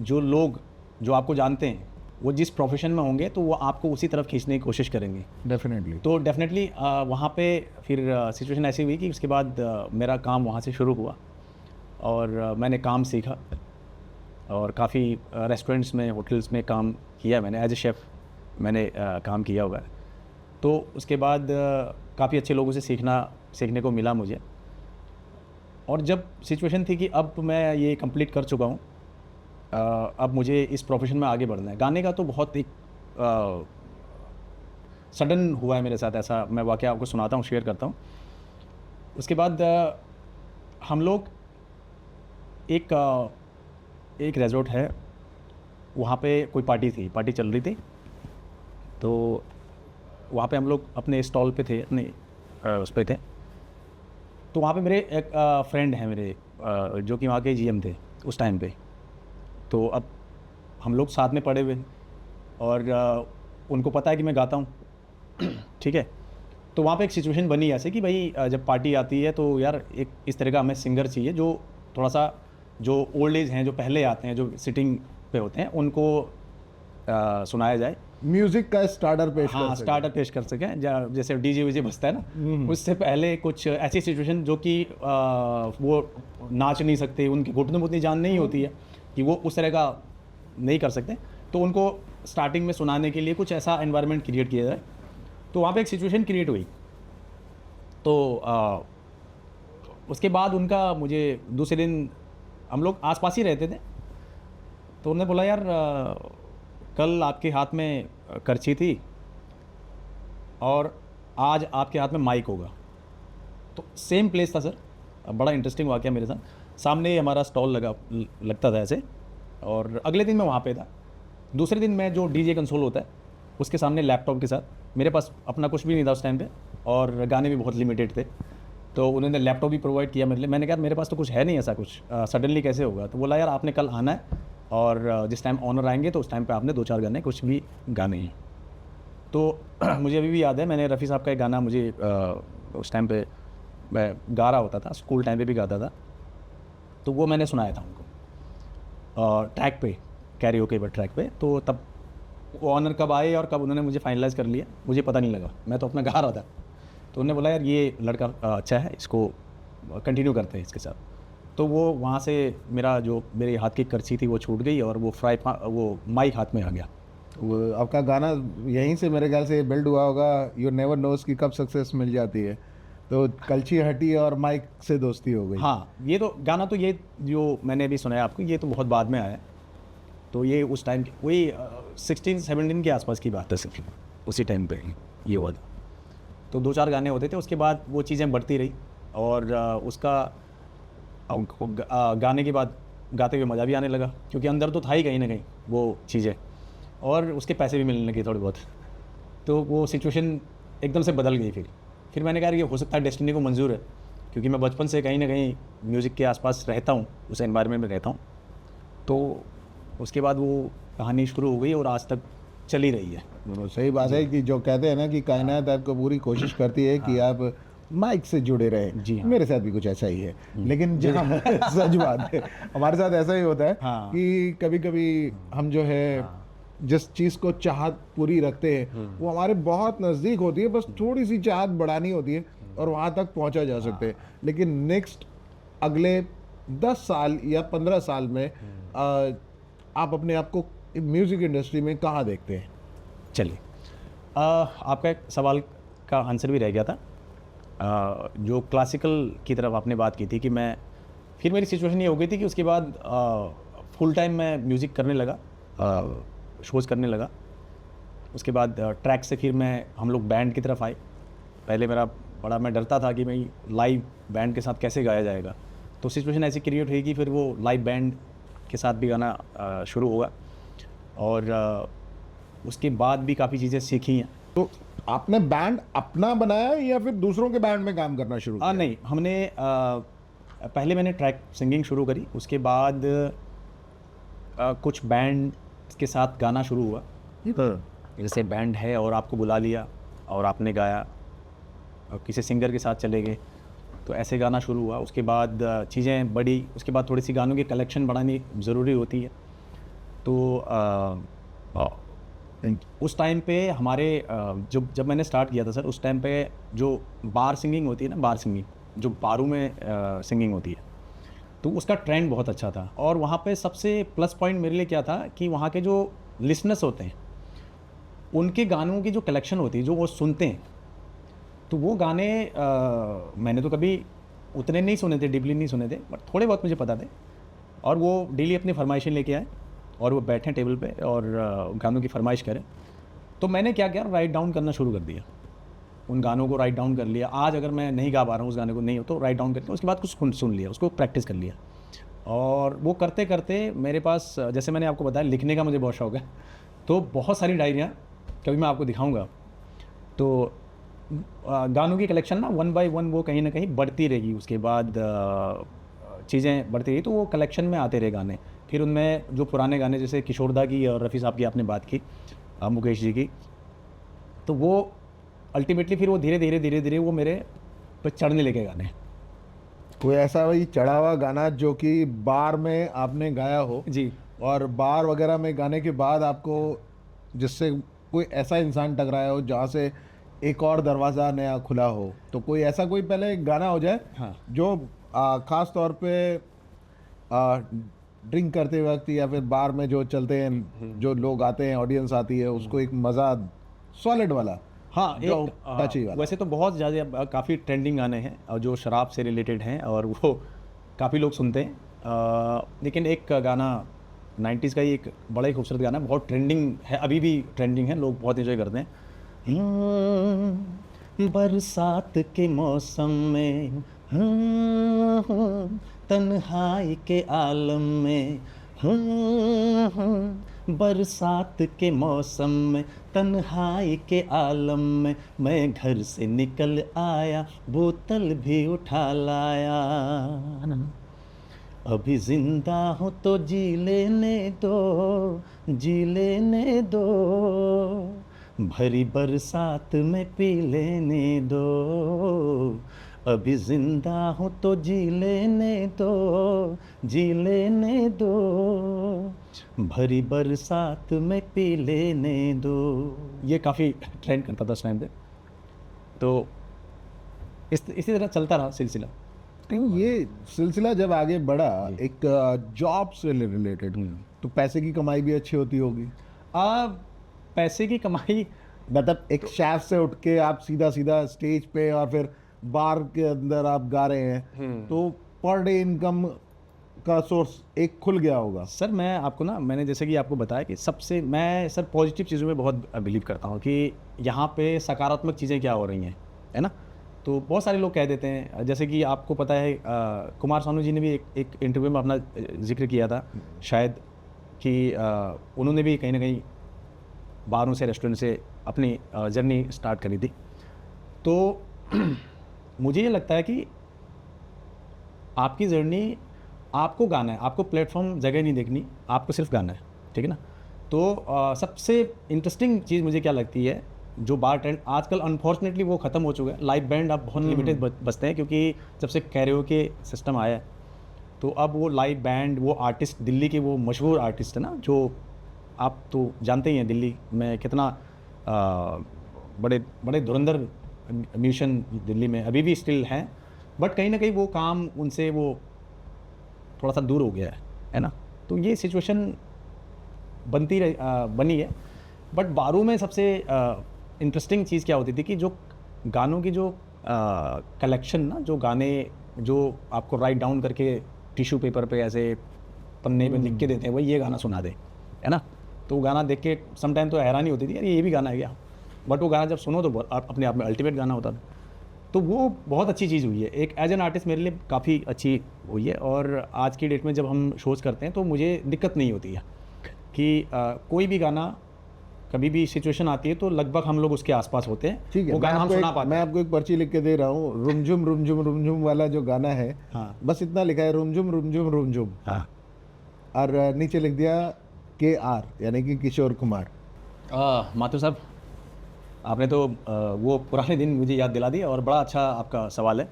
जो लोग जो आपको जानते हैं वो जिस प्रोफेशन में होंगे तो वो आपको उसी तरफ खींचने की कोशिश करेंगे।
डेफिनेटली।
तो डेफिनेटली वहाँ पे फिर सिचुएशन ऐसी हुई कि उसके बाद मेरा काम वहाँ से शुरू हुआ, और मैंने काम सीखा और काफ़ी रेस्टोरेंट्स में, होटल्स में काम किया मैंने एज ए शेफ़। मैंने काम किया हुआ है। तो उसके बाद काफ़ी अच्छे लोगों से सीखने को मिला मुझे। और जब सिचुएशन थी कि अब मैं ये कंप्लीट कर चुका हूँ, अब मुझे इस प्रोफेशन में आगे बढ़ना है। गाने का तो बहुत एक सडन हुआ है मेरे साथ, ऐसा मैं वाक़या आपको सुनाता हूँ, शेयर करता हूँ। उसके बाद हम लोग एक रेज़ोर्ट है, वहाँ पे कोई पार्टी चल रही थी। तो वहाँ पे हम लोग अपने स्टॉल पे थे, अपने उस पे थे। तो वहाँ पे मेरे एक फ्रेंड हैं मेरे, जो कि वहाँ के जीएम थे उस टाइम पे। तो अब हम लोग साथ में पड़े हुए हैं और उनको पता है कि मैं गाता हूँ। ठीक है। तो वहाँ पे एक सिचुएशन बनी ऐसे कि भाई जब पार्टी आती है तो यार एक इस तरह का हमें सिंगर चाहिए जो थोड़ा सा, जो ओल्ड एज हैं, जो पहले आते हैं, जो सिटिंग पे होते हैं, उनको सुनाया जाए,
म्यूजिक का स्टार्टर पेश
हाँ,
कर सके।
स्टार्टर पेश कर सकें। जैसे डीजे वीजे बजता है ना, उससे पहले कुछ ऐसी सिचुएशन जो कि वो नाच नहीं सकते, उनकी घुटनों में उतनी जान नहीं होती है कि वो उस तरह का नहीं कर सकते, तो उनको स्टार्टिंग में सुनाने के लिए कुछ ऐसा एनवायरनमेंट क्रिएट किया जाए। तो वहाँ पे एक सिचुएशन क्रिएट हुई। तो उसके बाद उनका, मुझे दूसरे दिन, हम लोग आसपास ही रहते थे, तो उन्होंने बोला यार कल आपके हाथ में करछी थी और आज आपके हाथ में माइक होगा। तो सेम प्लेस था सर। बड़ा इंटरेस्टिंग वाक़या मेरे साथ। सामने हमारा स्टॉल लगता था ऐसे, और अगले दिन मैं वहाँ पे था। दूसरे दिन मैं, जो डीजे कंसोल होता है उसके सामने लैपटॉप के साथ, मेरे पास अपना कुछ भी नहीं था उस टाइम पे और गाने भी बहुत लिमिटेड थे, तो उन्होंने लैपटॉप भी प्रोवाइड किया मेरे लिए। मैंने कहा मेरे पास तो कुछ है नहीं ऐसा कुछ, सडनली कैसे होगा। तो बोला यार आपने कल आना है और जिस टाइम ऑनर आएंगे तो उस टाइम पे आपने 2-4 गाने, कुछ भी गाने हैं। तो मुझे अभी भी याद है, मैंने रफ़ी साहब का एक गाना, मुझे उस टाइम पे मैं गा रहा होता था, स्कूल टाइम पे भी गाता था, तो वो मैंने सुनाया था उनको ट्रैक पे, कैरियोके पर ट्रैक पे। तो तब वो ऑनर कब आए और कब उन्होंने मुझे फाइनलाइज़ कर लिया मुझे पता नहीं लगा, मैं तो अपना गा रहा था। तो उन्होंने बोला यार ये लड़का अच्छा है, इसको कंटिन्यू करते हैं इसके साथ। तो वो वहाँ से मेरे हाथ की करछी थी वो छूट गई और वो माइक हाथ में आ गया।
वो आपका गाना यहीं से मेरे ख्याल से बिल्ड हुआ होगा, यू नेवर नोस कि कब सक्सेस मिल जाती है। तो कलची हटी और माइक से दोस्ती हो गई।
हाँ, ये तो गाना, तो ये जो मैंने अभी सुनाया आपको, ये तो बहुत बाद में आया। तो ये उस टाइम की, वही 16-17 के आसपास की बात है सिर्फ, उसी टाइम पे ये हुआ था। तो 2-4 गाने होते थे, उसके बाद वो चीज़ें बढ़ती रही और उसका गाने के बाद गाते हुए मज़ा भी आने लगा, क्योंकि अंदर तो था ही कहीं ना कहीं वो चीज़ें, और उसके पैसे भी मिलने लगे थोड़े बहुत। तो वो सिचुएशन एकदम से बदल गई। फिर मैंने कहा ये हो सकता है डेस्टिनी को मंजूर है, क्योंकि मैं बचपन से कहीं ना कहीं म्यूज़िक के आसपास रहता हूँ, उस एनवायरनमेंट में रहता हूँ। तो उसके बाद वो कहानी शुरू हो गई और आज तक चली रही है।
तो सही बात है कि जो कहते हैं ना कि कायनात आपको पूरी कोशिश करती है कि आप माइक से जुड़े रहे।
जी हाँ।
मेरे साथ भी कुछ ऐसा ही है, लेकिन जहाँ सच बात है, हमारे साथ ऐसा ही होता है कि कभी कभी हम जो है जिस चीज़ को चाहत पूरी रखते हैं वो हमारे बहुत नज़दीक होती है, बस थोड़ी सी चाहत बढ़ानी होती है और वहाँ तक पहुँचा जा सकते हैं। लेकिन नेक्स्ट अगले 10 साल या 15 साल में आप अपने आप को म्यूज़िक इंडस्ट्री में कहाँ देखते हैं?
चलिए, आपका एक सवाल का आंसर भी रह गया था। जो क्लासिकल की तरफ आपने बात की थी कि मैं, फिर मेरी सिचुएशन ये हो गई थी कि उसके बाद फुल टाइम मैं म्यूज़िक करने लगा, शोज़ करने लगा। उसके बाद ट्रैक से फिर हम लोग बैंड की तरफ आए। पहले मैं डरता था कि भाई लाइव बैंड के साथ कैसे गाया जाएगा। तो सिचुएशन ऐसी क्रिएट हुई कि फिर वो लाइव बैंड के साथ भी गाना शुरू हुआ। और उसके बाद भी काफ़ी चीज़ें सीखी हैं।
तो आपने बैंड अपना बनाया या फिर दूसरों के बैंड में काम करना शुरू किया?
नहीं, हमने पहले मैंने ट्रैक सिंगिंग शुरू करी, उसके बाद कुछ बैंड के साथ गाना शुरू हुआ। जैसे बैंड है और आपको बुला लिया और आपने गाया, और किसी सिंगर के साथ चले गए, तो ऐसे गाना शुरू हुआ। उसके बाद चीज़ें बढ़ी, उसके बाद थोड़ी सी गानों की कलेक्शन बढ़ानी ज़रूरी होती है। तो उस टाइम पे हमारे जब मैंने स्टार्ट किया था सर, उस टाइम पे जो बार सिंगिंग होती है ना, बार सिंगिंग जो बारों में सिंगिंग होती है, तो उसका ट्रेंड बहुत अच्छा था। और वहाँ पे सबसे प्लस पॉइंट मेरे लिए क्या था कि वहाँ के जो लिसनर्स होते हैं, उनके गानों की जो कलेक्शन होती है, जो वो सुनते हैं, तो वो गाने मैंने तो कभी उतने नहीं सुने थे, डीपली नहीं सुने थे, बट थोड़े बहुत मुझे पता थे। और वो डेली अपनी फरमाइशें लेके आए और वो बैठे टेबल पे और गानों की फरमाइश करें। तो मैंने क्या किया, राइट डाउन करना शुरू कर दिया, उन गानों को राइट डाउन कर लिया। आज अगर मैं नहीं गा पा रहा हूँ उस गाने को, नहीं हो तो राइट डाउन करके उसके बाद कुछ सुन लिया, उसको प्रैक्टिस कर लिया। और वो करते करते मेरे पास, जैसे मैंने आपको बताया, लिखने का मुझे बहुत शौक़ है, तो बहुत सारी डायरियाँ, कभी मैं आपको दिखाऊँगा। तो गानों की कलेक्शन ना 1 बाय 1 वो कहीं ना कहीं बढ़ती रहेगी। उसके बाद चीज़ें बढ़ती रही, तो वो कलेक्शन में आते रहे गाने। फिर उनमें जो पुराने गाने, जैसे किशोरदा की और रफ़ी साहब की आपने बात की, मुकेश जी की, तो वो अल्टीमेटली फिर वो धीरे धीरे वो मेरे पे चढ़ने लगे गाने।
कोई ऐसा वही चढ़ा हुआ गाना जो कि बार में आपने गाया हो
जी।
और बार वगैरह में गाने के बाद आपको, जिससे कोई ऐसा इंसान टकराया हो जहाँ से एक और दरवाज़ा नया खुला हो, तो कोई ऐसा कोई पहले गाना हो जाए
हाँ।
जो ख़ास तौर पे ड्रिंक करते वक्त या फिर बार में जो चलते हैं, जो लोग आते हैं, ऑडियंस आती है, उसको एक मज़ा सॉलिड वाला,
हाँ,
जो
एक
टची वाला।
वैसे तो बहुत ज़्यादा काफ़ी ट्रेंडिंग गाने हैं और जो शराब से रिलेटेड हैं और वो काफ़ी लोग सुनते हैं। लेकिन एक गाना 90s का ही एक बड़ा ही खूबसूरत गाना है, बहुत ट्रेंडिंग है, अभी भी ट्रेंडिंग है, लोग बहुत एंजॉय करते हैं। बरसात के मौसम में, तन्हाई के आलम में, बरसात के मौसम में, तन्हाई के आलम में, मैं घर से निकल आया, बोतल भी उठा लाया, अभी जिंदा हूँ तो जी लेने दो, जी लेने दो, भरी बरसात में पी लेने दो, अभी जिंदा हूँ तो जी लेने दो, जी लेने दो, भरी बरसात में पी लेने दो। ये काफ़ी ट्रेंड करता था उस टाइम पे, तो इसी तरह चलता रहा सिलसिला।
लेकिन ये सिलसिला जब आगे बढ़ा, एक जॉब से रिलेटेड, तो पैसे की कमाई भी अच्छी होती होगी।
पैसे की कमाई
मतलब एक शेफ से उठ के आप सीधा सीधा स्टेज पे और फिर बार के अंदर आप गा रहे हैं, तो पर डे इनकम का सोर्स एक खुल गया होगा।
सर मैं आपको ना, मैंने जैसे कि आपको बताया कि सबसे मैं सर पॉजिटिव चीज़ों में बहुत बिलीव करता हूँ कि यहाँ पे सकारात्मक चीज़ें क्या हो रही हैं, है ना। तो बहुत सारे लोग कह देते हैं, जैसे कि आपको पता है कुमार सानू जी ने भी एक इंटरव्यू में अपना जिक्र किया था शायद, कि उन्होंने भी कहीं ना कहीं बारों से, रेस्टोरेंट से अपनी जर्नी स्टार्ट करी थी। तो मुझे ये लगता है कि आपकी जर्नी, आपको गाना है, आपको प्लेटफॉर्म जगह नहीं देखनी, आपको सिर्फ गाना है, ठीक है ना। तो सबसे इंटरेस्टिंग चीज़ मुझे क्या लगती है, जो बार ट्रेंड आजकल अनफॉर्चुनेटली वो ख़त्म हो चुका है। लाइव बैंड अब बहुत लिमिटेड बचते हैं, क्योंकि जब से कैरियोके सिस्टम आया है, तो अब वो लाइव बैंड, वो आर्टिस्ट, दिल्ली के वो मशहूर आर्टिस्ट है ना, जो आप तो जानते ही हैं दिल्ली में कितना बड़े बड़े धुरंधर म्यूजिशियन दिल्ली में अभी भी स्टिल हैं, बट कहीं ना कहीं वो काम उनसे वो थोड़ा सा दूर हो गया है ना। तो ये सिचुएशन बनी है। बट बारों में सबसे इंटरेस्टिंग चीज़ क्या होती थी कि जो गानों की जो कलेक्शन ना, जो गाने जो आपको राइट डाउन करके टिश्यू पेपर पे ऐसे पन्ने पे लिख के देते हैं, वही ये गाना सुना दे, है ना। तो वो गाना देख के समटाइम तो हैरानी होती थी, अरे ये भी गाना है क्या, बट वो गाना जब सुनो तो अपने आप में अल्टीमेट गाना होता था। तो वो बहुत अच्छी चीज़ हुई है, एक एज एन आर्टिस्ट मेरे लिए काफ़ी अच्छी हुई है। और आज की डेट में जब हम शोज़ करते हैं तो मुझे दिक्कत नहीं होती है कि कोई भी गाना कभी भी सिचुएशन आती है तो लगभग हम लोग उसके आसपास होते हैं।
ठीक है,
वो गाना हम सुना पाते
मैं
हैं।
आपको एक पर्ची लिख के दे रहा हूँ। रुमझुम वाला जो गाना है,
हाँ
बस इतना लिखा है, रुमझुम,
हाँ।
और नीचे लिख दिया KR, यानी कि किशोर कुमार।
माथुर साहब, आपने तो वो पुराने दिन मुझे याद दिला दिया, और बड़ा अच्छा आपका सवाल है।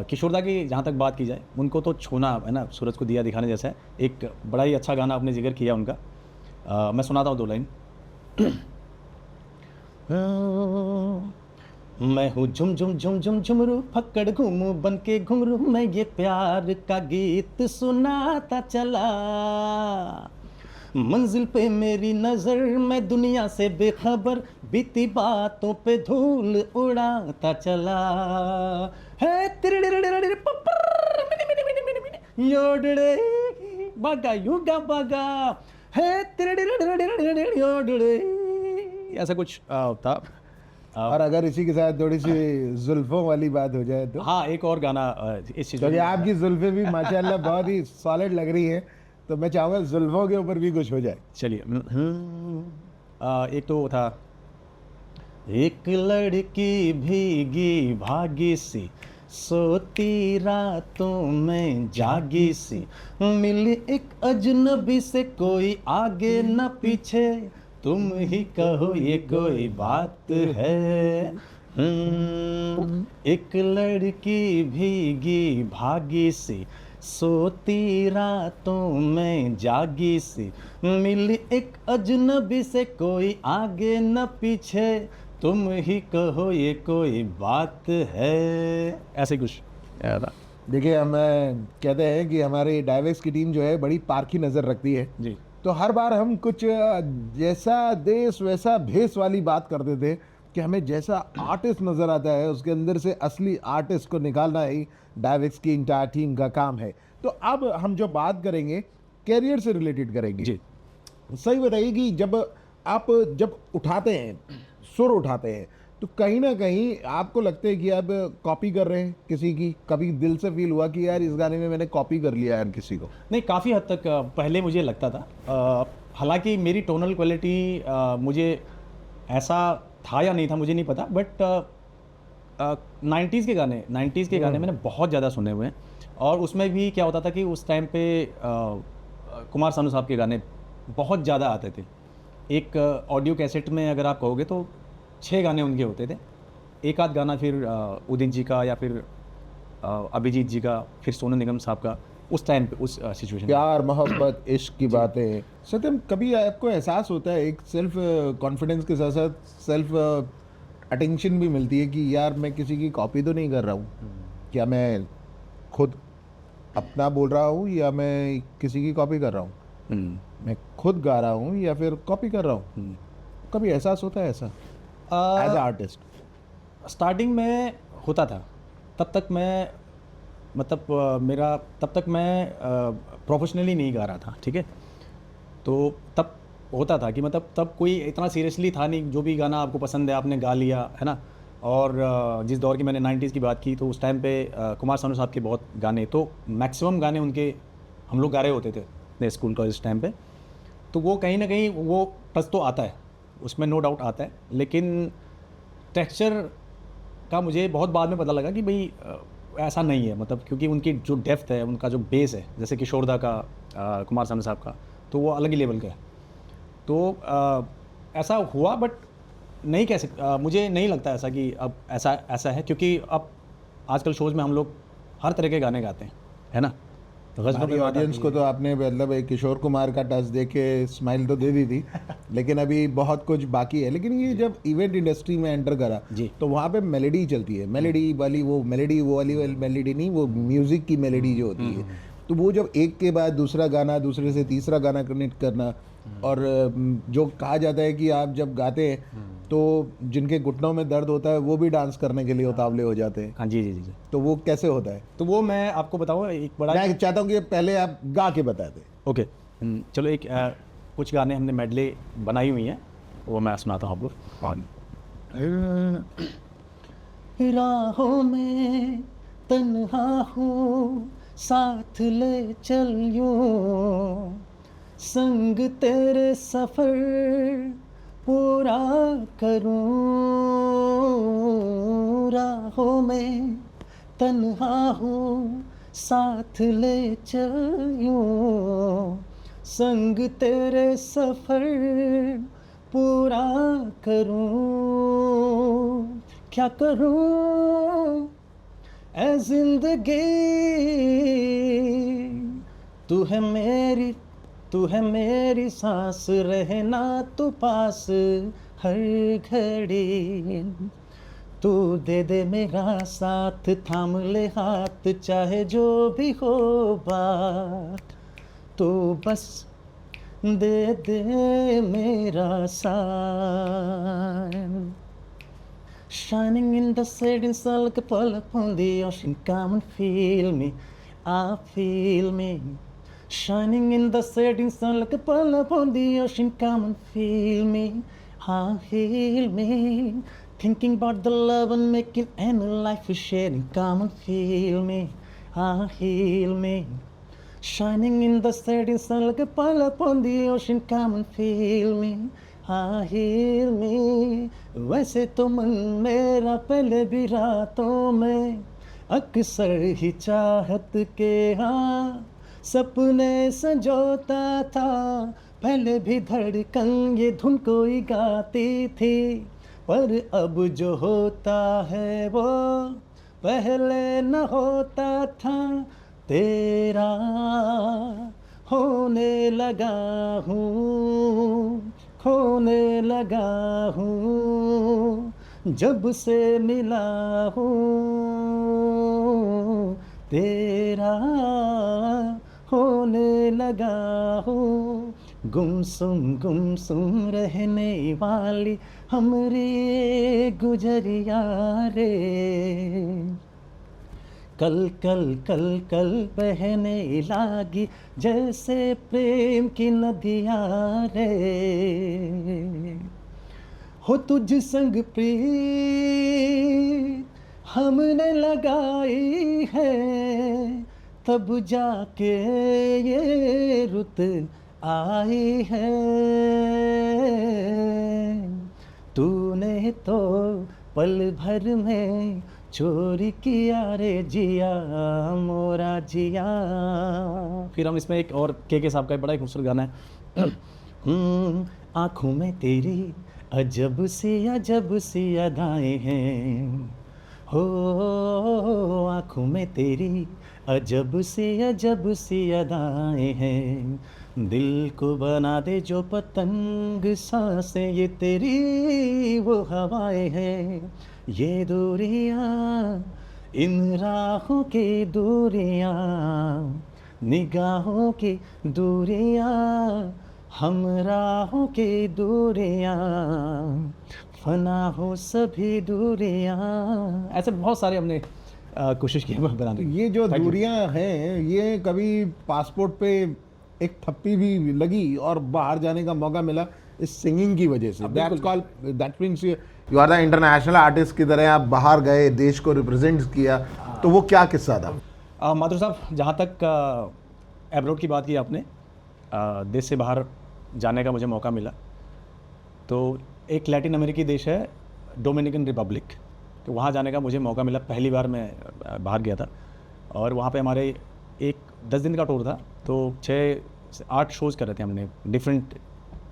किशोर दा की जहाँ तक बात की जाए, उनको तो छूना है ना, सूरज को दिया दिखाने जैसा है। एक बड़ा ही अच्छा गाना आपने जिक्र किया उनका। मैं सुनाता हूँ 2 लाइन। मैं हूँ झुम झुम झुम झुम झुमरू, फक्कड़ घूमू बन के घुंघरू, मैं ये प्यार का गीत सुनाता चला। मंजिल पे मेरी नजर, मैं दुनिया से बेखबर, बीती बातों पे धूल उड़ाता चला है। तिरडिरडिरडिर पप्पर, मिनी मिनी मिनी मिनी मिनी, योडड़े बागा युगा बागा है, तिरडिरडिरडिर योडड़े, ऐसा कुछ था।
और अगर इसी के साथ थोड़ी सी जुल्फों वाली बात हो जाए तो,
हाँ, एक और गाना इस चीज़
क्योंकि आपकी जुल्फें भी माशाल्लाह बहुत ही सॉलिड लग रही हैं, तो मैं चाहूँगा जुल्फों के ऊपर भी कुछ हो जाए।
चलिए। एक तो वो था, एक लड़की भीगी भागी सी, सोती रातों में जागी सी, मिली एक अजनबी से, कोई आगे न पीछे, तुम ही कहो ये कोई बात है। एक लड़की भीगी भागी सी, सोती रातों में जागी सी, मिली एक अजनबी से, कोई आगे न पीछे, तुम ही कहो ये कोई बात है। ऐसे कुछ था।
देखिए, हम कहते हैं कि हमारी डायवेक्स की टीम जो है बड़ी पारखी नज़र रखती है,
जी
तो हर बार हम कुछ जैसा देश वैसा भेस वाली बात करते थे कि हमें जैसा आर्टिस्ट नज़र आता है उसके अंदर से असली आर्टिस्ट को निकालना ही डायवेक्स की इंटायर टीम का काम है। तो अब हम जो बात करेंगे कैरियर से रिलेटेड करेंगे।
जी।
सही बताइए कि जब उठाते हैं, सुर उठाते हैं, तो कहीं ना कहीं आपको लगता है कि आप कॉपी कर रहे हैं किसी की? कभी दिल से फील हुआ कि यार इस गाने में मैंने कॉपी कर लिया यार किसी को?
नहीं, काफ़ी हद तक पहले मुझे लगता था। हालांकि मेरी टोनल क्वालिटी मुझे ऐसा था या नहीं था मुझे नहीं पता, बट 90s के गाने मैंने बहुत ज़्यादा सुने हुए हैं। और उसमें भी क्या होता था कि उस टाइम पे कुमार सानू साहब के गाने बहुत ज़्यादा आते थे। एक ऑडियो कैसेट में अगर आप कहोगे तो 6 गाने उनके होते थे। एक आध गाना फिर उदित जी का, या फिर अभिजीत जी का, फिर सोनू निगम साहब का, उस टाइम पे उस सिचुएशन में।
प्यार मोहब्बत इश्क की बातें। सत्यम, कभी आपको एहसास होता है एक सेल्फ कॉन्फिडेंस के साथ साथ सेल्फ अटेंशन भी मिलती है कि यार मैं किसी की कॉपी तो नहीं कर रहा हूँ? क्या मैं खुद अपना बोल रहा हूँ या मैं किसी की कॉपी कर रहा हूँ? मैं खुद गा रहा हूँ या फिर कॉपी कर रहा हूँ? कभी एहसास होता है ऐसा एज आर्टिस्ट?
स्टार्टिंग में होता था। तब तक मैं मेरा तब तक मैं प्रोफेशनली नहीं गा रहा था, ठीक है। तो तब होता था कि तब कोई इतना सीरियसली था नहीं, जो भी गाना आपको पसंद है आपने गा लिया, है ना। और जिस दौर की मैंने 90s की बात की, तो उस टाइम पे कुमार सानू साहब के बहुत गाने, तो मैक्सिमम गाने उनके हम लोग गा रहे होते थे स्कूल कॉलेज टाइम पे। तो वो कहीं ना कहीं वो टच तो आता है, उसमें नो डाउट आता है, लेकिन टेक्सचर का मुझे बहुत बाद में पता लगा कि भाई ऐसा नहीं है, क्योंकि उनकी जो डेप्थ है, उनका जो बेस है, जैसे किशोर दा का, कुमार सानू साहब का, तो वो अलग ही लेवल का है। तो ऐसा हुआ, बट नहीं कह सकता, मुझे नहीं लगता ऐसा कि अब ऐसा है, क्योंकि अब आजकल शोज़ में हम लोग हर तरह के गाने गाते हैं, है ना। तो
हमारी ऑडियंस को तो आपने मतलब एक किशोर कुमार का टच दे के स्माइल तो दे दी थी, लेकिन अभी बहुत कुछ बाकी है। लेकिन ये जब इवेंट इंडस्ट्री में एंटर करा
जी,
तो वहाँ पे मेलेडी चलती है, मेलेडी वाली वो वाली मेलेडी नहीं, वो म्यूज़िक की मेलेडी जो होती है, तो वो जब एक के बाद दूसरा गाना, दूसरे से तीसरा गाना कनेक्ट करना, और जो कहा जाता है कि आप जब गाते हैं तो जिनके घुटनों में दर्द होता है वो भी डांस करने के लिए उतावले हो जाते हैं।
हाँ जी जी जी।
तो वो कैसे होता है?
तो वो मैं आपको बताऊँ, एक बड़ा,
मैं चाहता हूँ कि पहले आप गा के बता दें।
ओके। चलो, एक कुछ गाने हमने मेडले बनाई हुई हैं, वो मैं सुनाता हूँ आपको। राहों में तन्हा हूँ, साथ ले चलियो, संग तेरे सफर पूरा करूं राहों में तन्हा हूँ साथ ले चलूं संग तेरे सफर पूरा करूं क्या करूं ऐ जिंदगी तू है मेरी सांस रहना तू पास हर घड़ी तू दे दे मेरा साथ थाम ले हाथ चाहे जो भी हो बात तू बस दे दे मेरा साथ Shining in the setting sun like a pearl upon the ocean come and feel me I feel me Shining in the setting sun like a pearl upon the ocean come and feel me I feel me Thinking about the love and making any life is sharing come and feel me I heal me Shining in the setting sun like a pearl upon the ocean come and feel me हाँ heal me वैसे तो मन मेरा पहले भी रातों में अक्सर ही चाहत के हाँ सपने संजोता था पहले भी धड़कन ये धुन कोई गाती थी पर अब जो होता है वो पहले न होता था तेरा होने लगा हूँ खोने लगा हूँ जब से मिला हूँ तेरा होने लगा हूँ गुमसुम रहने वाली हमरी गुजरिया रे कल बहने लागी जैसे प्रेम की नदियाँ रे हो तुझ संग प्रीत हमने लगाई है तब जाके ये रुत आई है तूने तो पल भर में चोरी किया रे जिया मोरा जिया फिर हम इसमें एक और के साहब का बड़ा ही खूबसूरत गाना है आँखों में तेरी अजब सी अदाएं हैं हो आँखों में तेरी अजब सी अदाएं हैं दिल को बना दे जो पतंग सांसें ये तेरी वो हवाएं हैं ये दूरियां इन राहों की दूरियां निगाहों की दूरियां हम राहों की दूरियां फना हो सभी दूरियां ऐसे बहुत सारे हमने कोशिश की है बनाने की।
ये जो दूरियां हैं ये कभी पासपोर्ट पे एक थप्पी भी लगी और बाहर जाने का मौका मिला इस सिंगिंग की वजह से that means you are the international artist की तरह आप बाहर गए देश को रिप्रेजेंट किया तो वो क्या किस्सा था?
माधुर साहब जहाँ तक एब्रोड की बात की आपने देश से बाहर जाने का मुझे मौका मिला तो एक लैटिन अमेरिकी देश है डोमिनिकन रिपब्लिक तो वहाँ जाने का मुझे मौका मिला पहली बार मैं बाहर गया था और वहाँ पे हमारे एक 10 दिन का टूर था तो 6 से 8 शोज़ कर रहे थे हमने डिफरेंट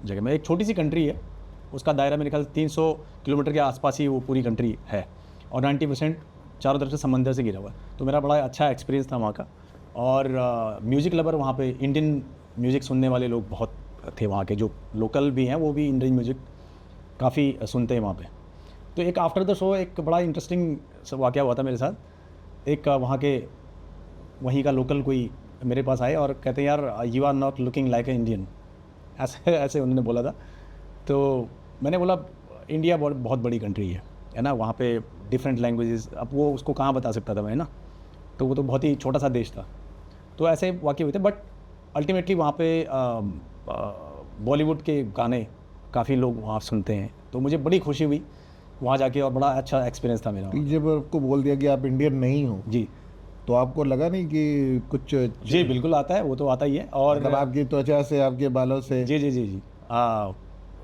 जगह में। एक छोटी सी कंट्री है उसका दायरा मेरे ख्याल 300 किलोमीटर के आसपास ही वो पूरी कंट्री है और 90% चारों तरफ से समंदर से घिरा हुआ है तो मेरा बड़ा अच्छा एक्सपीरियंस था वहाँ का। और म्यूज़िक लवर वहाँ पे इंडियन म्यूज़िक सुनने वाले लोग बहुत थे वहाँ के जो लोकल भी हैं वो भी इंडियन म्यूज़िक काफ़ी सुनते हैं वहाँ पे। तो एक आफ्टर द शो एक बड़ा इंटरेस्टिंग वाक़या हुआ था मेरे साथ। एक वहाँ के वहीं का लोकल कोई मेरे पास आए और कहते हैं यार you are not looking like a Indian, ऐसे उन्होंने बोला था। तो मैंने बोला इंडिया बहुत बड़ी कंट्री है ना, वहाँ पे डिफरेंट लैंग्वेजेस, अब वो उसको कहाँ बता सकता था मैं ना, तो वो तो बहुत ही छोटा सा देश था। तो ऐसे वाक़ये हुए थे बट अल्टीमेटली वहाँ पे बॉलीवुड के गाने काफ़ी लोग वहाँ सुनते हैं तो मुझे बड़ी खुशी हुई वहाँ जाके और बड़ा अच्छा एक्सपीरियंस था मेरा।
जब आपको बोल दिया कि आप इंडियन नहीं हो
जी
तो आपको लगा नहीं कि कुछ?
जी बिल्कुल आता है, वो तो आता ही है। और
मतलब आपकी त्वचा से, आपके बालों से?
जी जी जी जी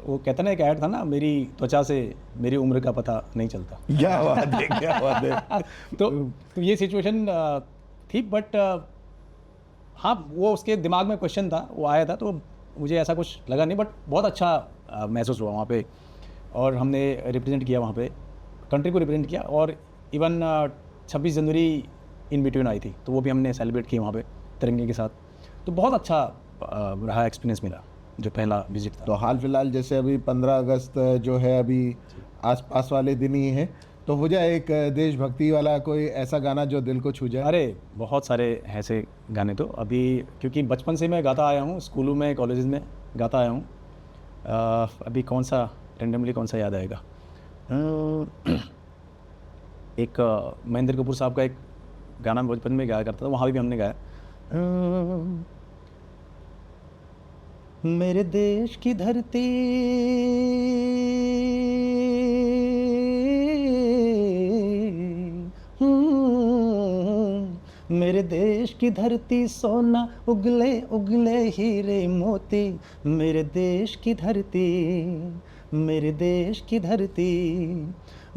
वो कहता ना, एक ऐड था ना, मेरी त्वचा से मेरी उम्र का पता नहीं चलता।
क्या बात है, क्या बात है।
तो ये सिचुएशन थी, बट हाँ, वो उसके दिमाग में क्वेश्चन था, वो आया था, तो मुझे ऐसा कुछ लगा नहीं, बट बहुत अच्छा महसूस हुआ वहाँ पे। और हमने रिप्रेजेंट किया वहाँ पे, कंट्री को रिप्रेजेंट किया। और इवन 26 जनवरी इन बिटवीन आई थी, तो वो भी हमने सेलिब्रेट की वहाँ पे तिरंगे के साथ। तो बहुत अच्छा रहा एक्सपीरियंस मेरा, जो पहला विजिट था।
तो हाल फिलहाल जैसे अभी 15 अगस्त जो है, अभी आसपास वाले दिन ही है, तो हो जाए एक देशभक्ति वाला कोई ऐसा गाना जो दिल को छू जाए।
अरे बहुत सारे ऐसे गाने, तो अभी क्योंकि बचपन से मैं गाता आया हूँ, स्कूलों में, कॉलेजेस में गाता आया हूँ। अभी कौन सा रेंडमली कौन सा याद आएगा? एक महेंद्र कपूर साहब का एक गाना बचपन में गाया करता था, वहाँ भी हमने गाया। मेरे देश की धरती मेरे देश की धरती सोना उगले उगले हीरे मोती, मेरे देश की धरती, मेरे देश की धरती,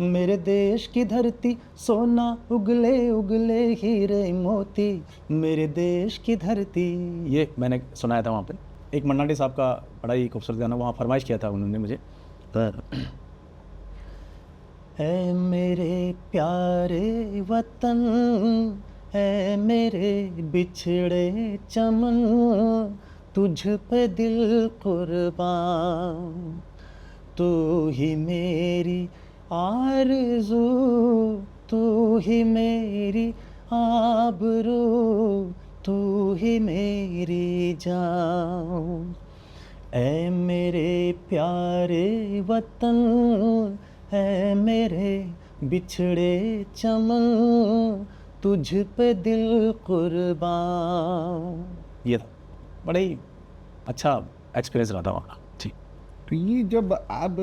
मेरे देश की धरती सोना उगले उगले हीरे मोती, मेरे देश की धरती। ये मैंने सुनाया था वहाँ पे। एक मन्ना डे साहब का बड़ा ही खूबसूरत गाना वहाँ फरमाइश किया था उन्होंने मुझे। ऐ मेरे प्यारे वतन, ऐ मेरे बिछड़े चमन, तुझ पे दिल कुर्बान, तू ही मेरी आरज़ू, तू ही मेरी आबरू, तू ही मेरी जान। ऐ मेरे प्यारे वतन, ऐ मेरे बिछड़े चमन, तुझ पे दिल कुर्बान। ये था, बड़ा ही अच्छा एक्सपीरियंस रहा था वहाँ। जी
तो ये जब आप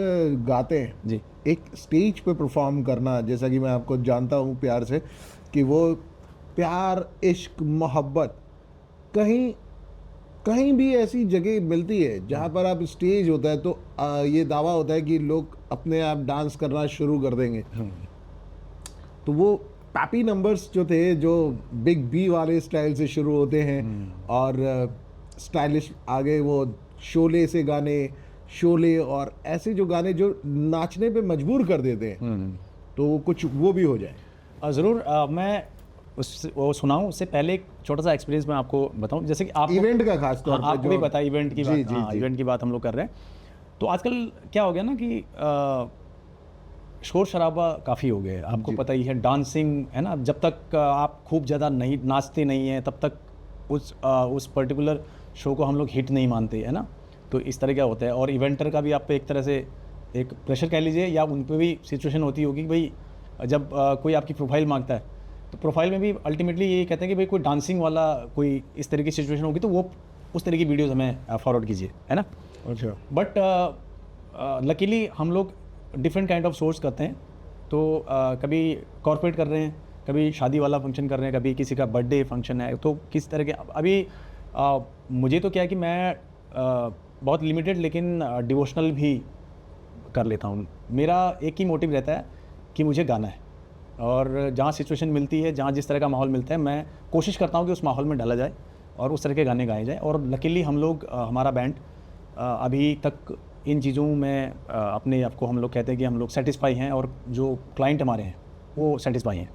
गाते हैं,
जी,
एक स्टेज पे परफॉर्म करना, जैसा कि मैं आपको जानता हूँ प्यार से, कि वो प्यार, इश्क, मोहब्बत कहीं कहीं भी ऐसी जगह मिलती है जहाँ पर आप स्टेज होता है तो ये दावा होता है कि लोग अपने आप डांस करना शुरू कर देंगे। तो वो पैपी नंबर्स जो थे, जो बिग बी वाले स्टाइल से शुरू होते हैं, और स्टाइलिश आगे वो शोले से गाने, शोले और ऐसे जो गाने जो नाचने पे मजबूर कर देते हैं, तो कुछ वो भी हो जाए।
ज़रूर। मैं वो सुनाऊँ उससे पहले एक छोटा सा एक्सपीरियंस मैं आपको बताऊँ, जैसे कि आप
इवेंट का खास तौर पे
आपको भी पता है इवेंट की
जी,
बात।
जी,
हाँ,
जी।
इवेंट की बात हम लोग कर रहे हैं। तो आजकल क्या हो गया ना कि शोर शराबा काफ़ी हो गया है, आपको पता ही है। डांसिंग है ना, जब तक आप खूब ज़्यादा नहीं नाचते नहीं हैं, तब तक उस पर्टिकुलर शो को हम लोग हिट नहीं मानते, है ना। तो इस तरह क्या होता है। और इवेंटर का भी आप पे एक तरह से एक प्रेशर कह लीजिए, या उन पे भी सिचुएशन होती होगी कि भाई जब कोई आपकी प्रोफाइल मांगता है, तो प्रोफाइल में भी अल्टीमेटली ये कहते हैं कि भाई कोई डांसिंग वाला कोई इस तरह की सिचुएशन होगी तो वो उस तरह की वीडियोज़ हमें फॉरवर्ड कीजिए, है ना।
अच्छा।
बट लकीली हम लोग डिफरेंट काइंड ऑफ सोर्स करते हैं। तो कभी कॉर्पोरेट कर रहे हैं, कभी शादी वाला फंक्शन कर रहे हैं, कभी किसी का बर्थडे फंक्शन है, तो किस तरह के अभी मुझे तो क्या है कि मैं बहुत लिमिटेड लेकिन डिवोशनल भी कर लेता हूँ। मेरा एक ही मोटिव रहता है कि मुझे गाना है, और जहाँ सिचुएशन मिलती है, जहाँ जिस तरह का माहौल मिलता है, मैं कोशिश करता हूँ कि उस माहौल में डाला जाए और उस तरह के गाने गाए जाए। और लकीली हम लोग हमारा बैंड अभी तक इन चीज़ों में अपने आप को हम लोग कहते हैं कि हम लोग सेटिस्फाई हैं, और जो क्लाइंट हमारे हैं वो सेटिस्फाई हैं।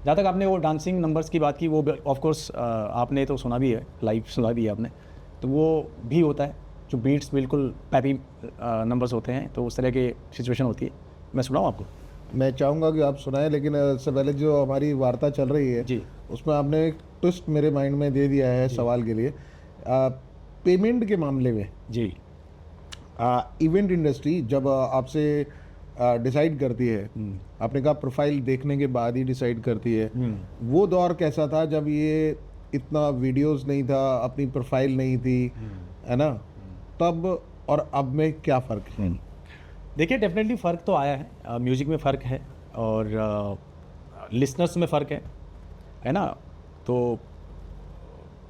जहाँ तक आपने वो डांसिंग नंबर्स की बात की, वो ऑफ कोर्स आपने तो सुना भी है, लाइव सुना भी है आपने, तो वो भी होता है। जो बीट्स बिल्कुल पैपी नंबर्स होते हैं, तो उस तरह की सिचुएशन होती है। मैं सुनाऊँ आपको?
मैं चाहूँगा कि आप सुनाएं, लेकिन इससे पहले जो हमारी वार्ता चल रही है
जी,
उसमें आपने एक ट्विस्ट मेरे माइंड में दे दिया है सवाल के लिए। पेमेंट के मामले में
जी,
इवेंट इंडस्ट्री जब आपसे डिसाइड करती है, आपने कहा प्रोफाइल देखने के बाद ही डिसाइड करती है, वो दौर कैसा था जब ये इतना वीडियोस नहीं था, अपनी प्रोफाइल नहीं थी, है ना, तब और अब में क्या फ़र्क है?
देखिए डेफिनेटली फ़र्क तो आया है। म्यूज़िक में फ़र्क है, और लिसनर्स में फ़र्क है ना। तो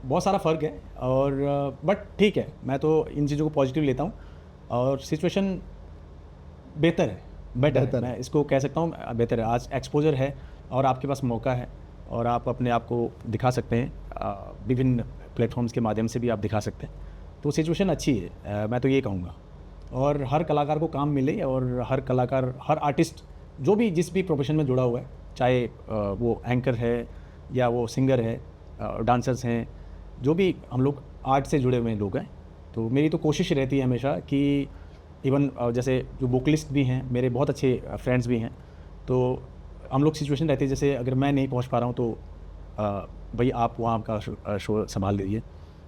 बहुत सारा फ़र्क है, और बट ठीक है, मैं तो इन चीज़ों को पॉजिटिव लेता हूँ। और सिचुएशन बेहतर है, बेटर है, मैं इसको कह सकता हूँ बेहतर है। आज एक्सपोजर है और आपके पास मौका है और आप अपने आप को दिखा सकते हैं, विभिन्न प्लेटफॉर्म्स के माध्यम से भी आप दिखा सकते हैं। तो सिचुएशन अच्छी है, मैं तो ये कहूँगा। और हर कलाकार को काम मिले और हर कलाकार, हर आर्टिस्ट जो भी जिस भी प्रोफेशन में जुड़ा हुआ है, चाहे वो एंकर है या वो सिंगर है, डांसर्स हैं, जो भी हम लोग आर्ट से जुड़े हुए लोग हैं, तो मेरी तो कोशिश रहती है हमेशा कि इवन जैसे जो वोकलिस्ट भी हैं, मेरे बहुत अच्छे फ्रेंड्स भी हैं, तो हम लोग सिचुएशन रहती है जैसे अगर मैं नहीं पहुंच पा रहा हूं तो भाई आप वहाँ का शो संभाल लीजिए।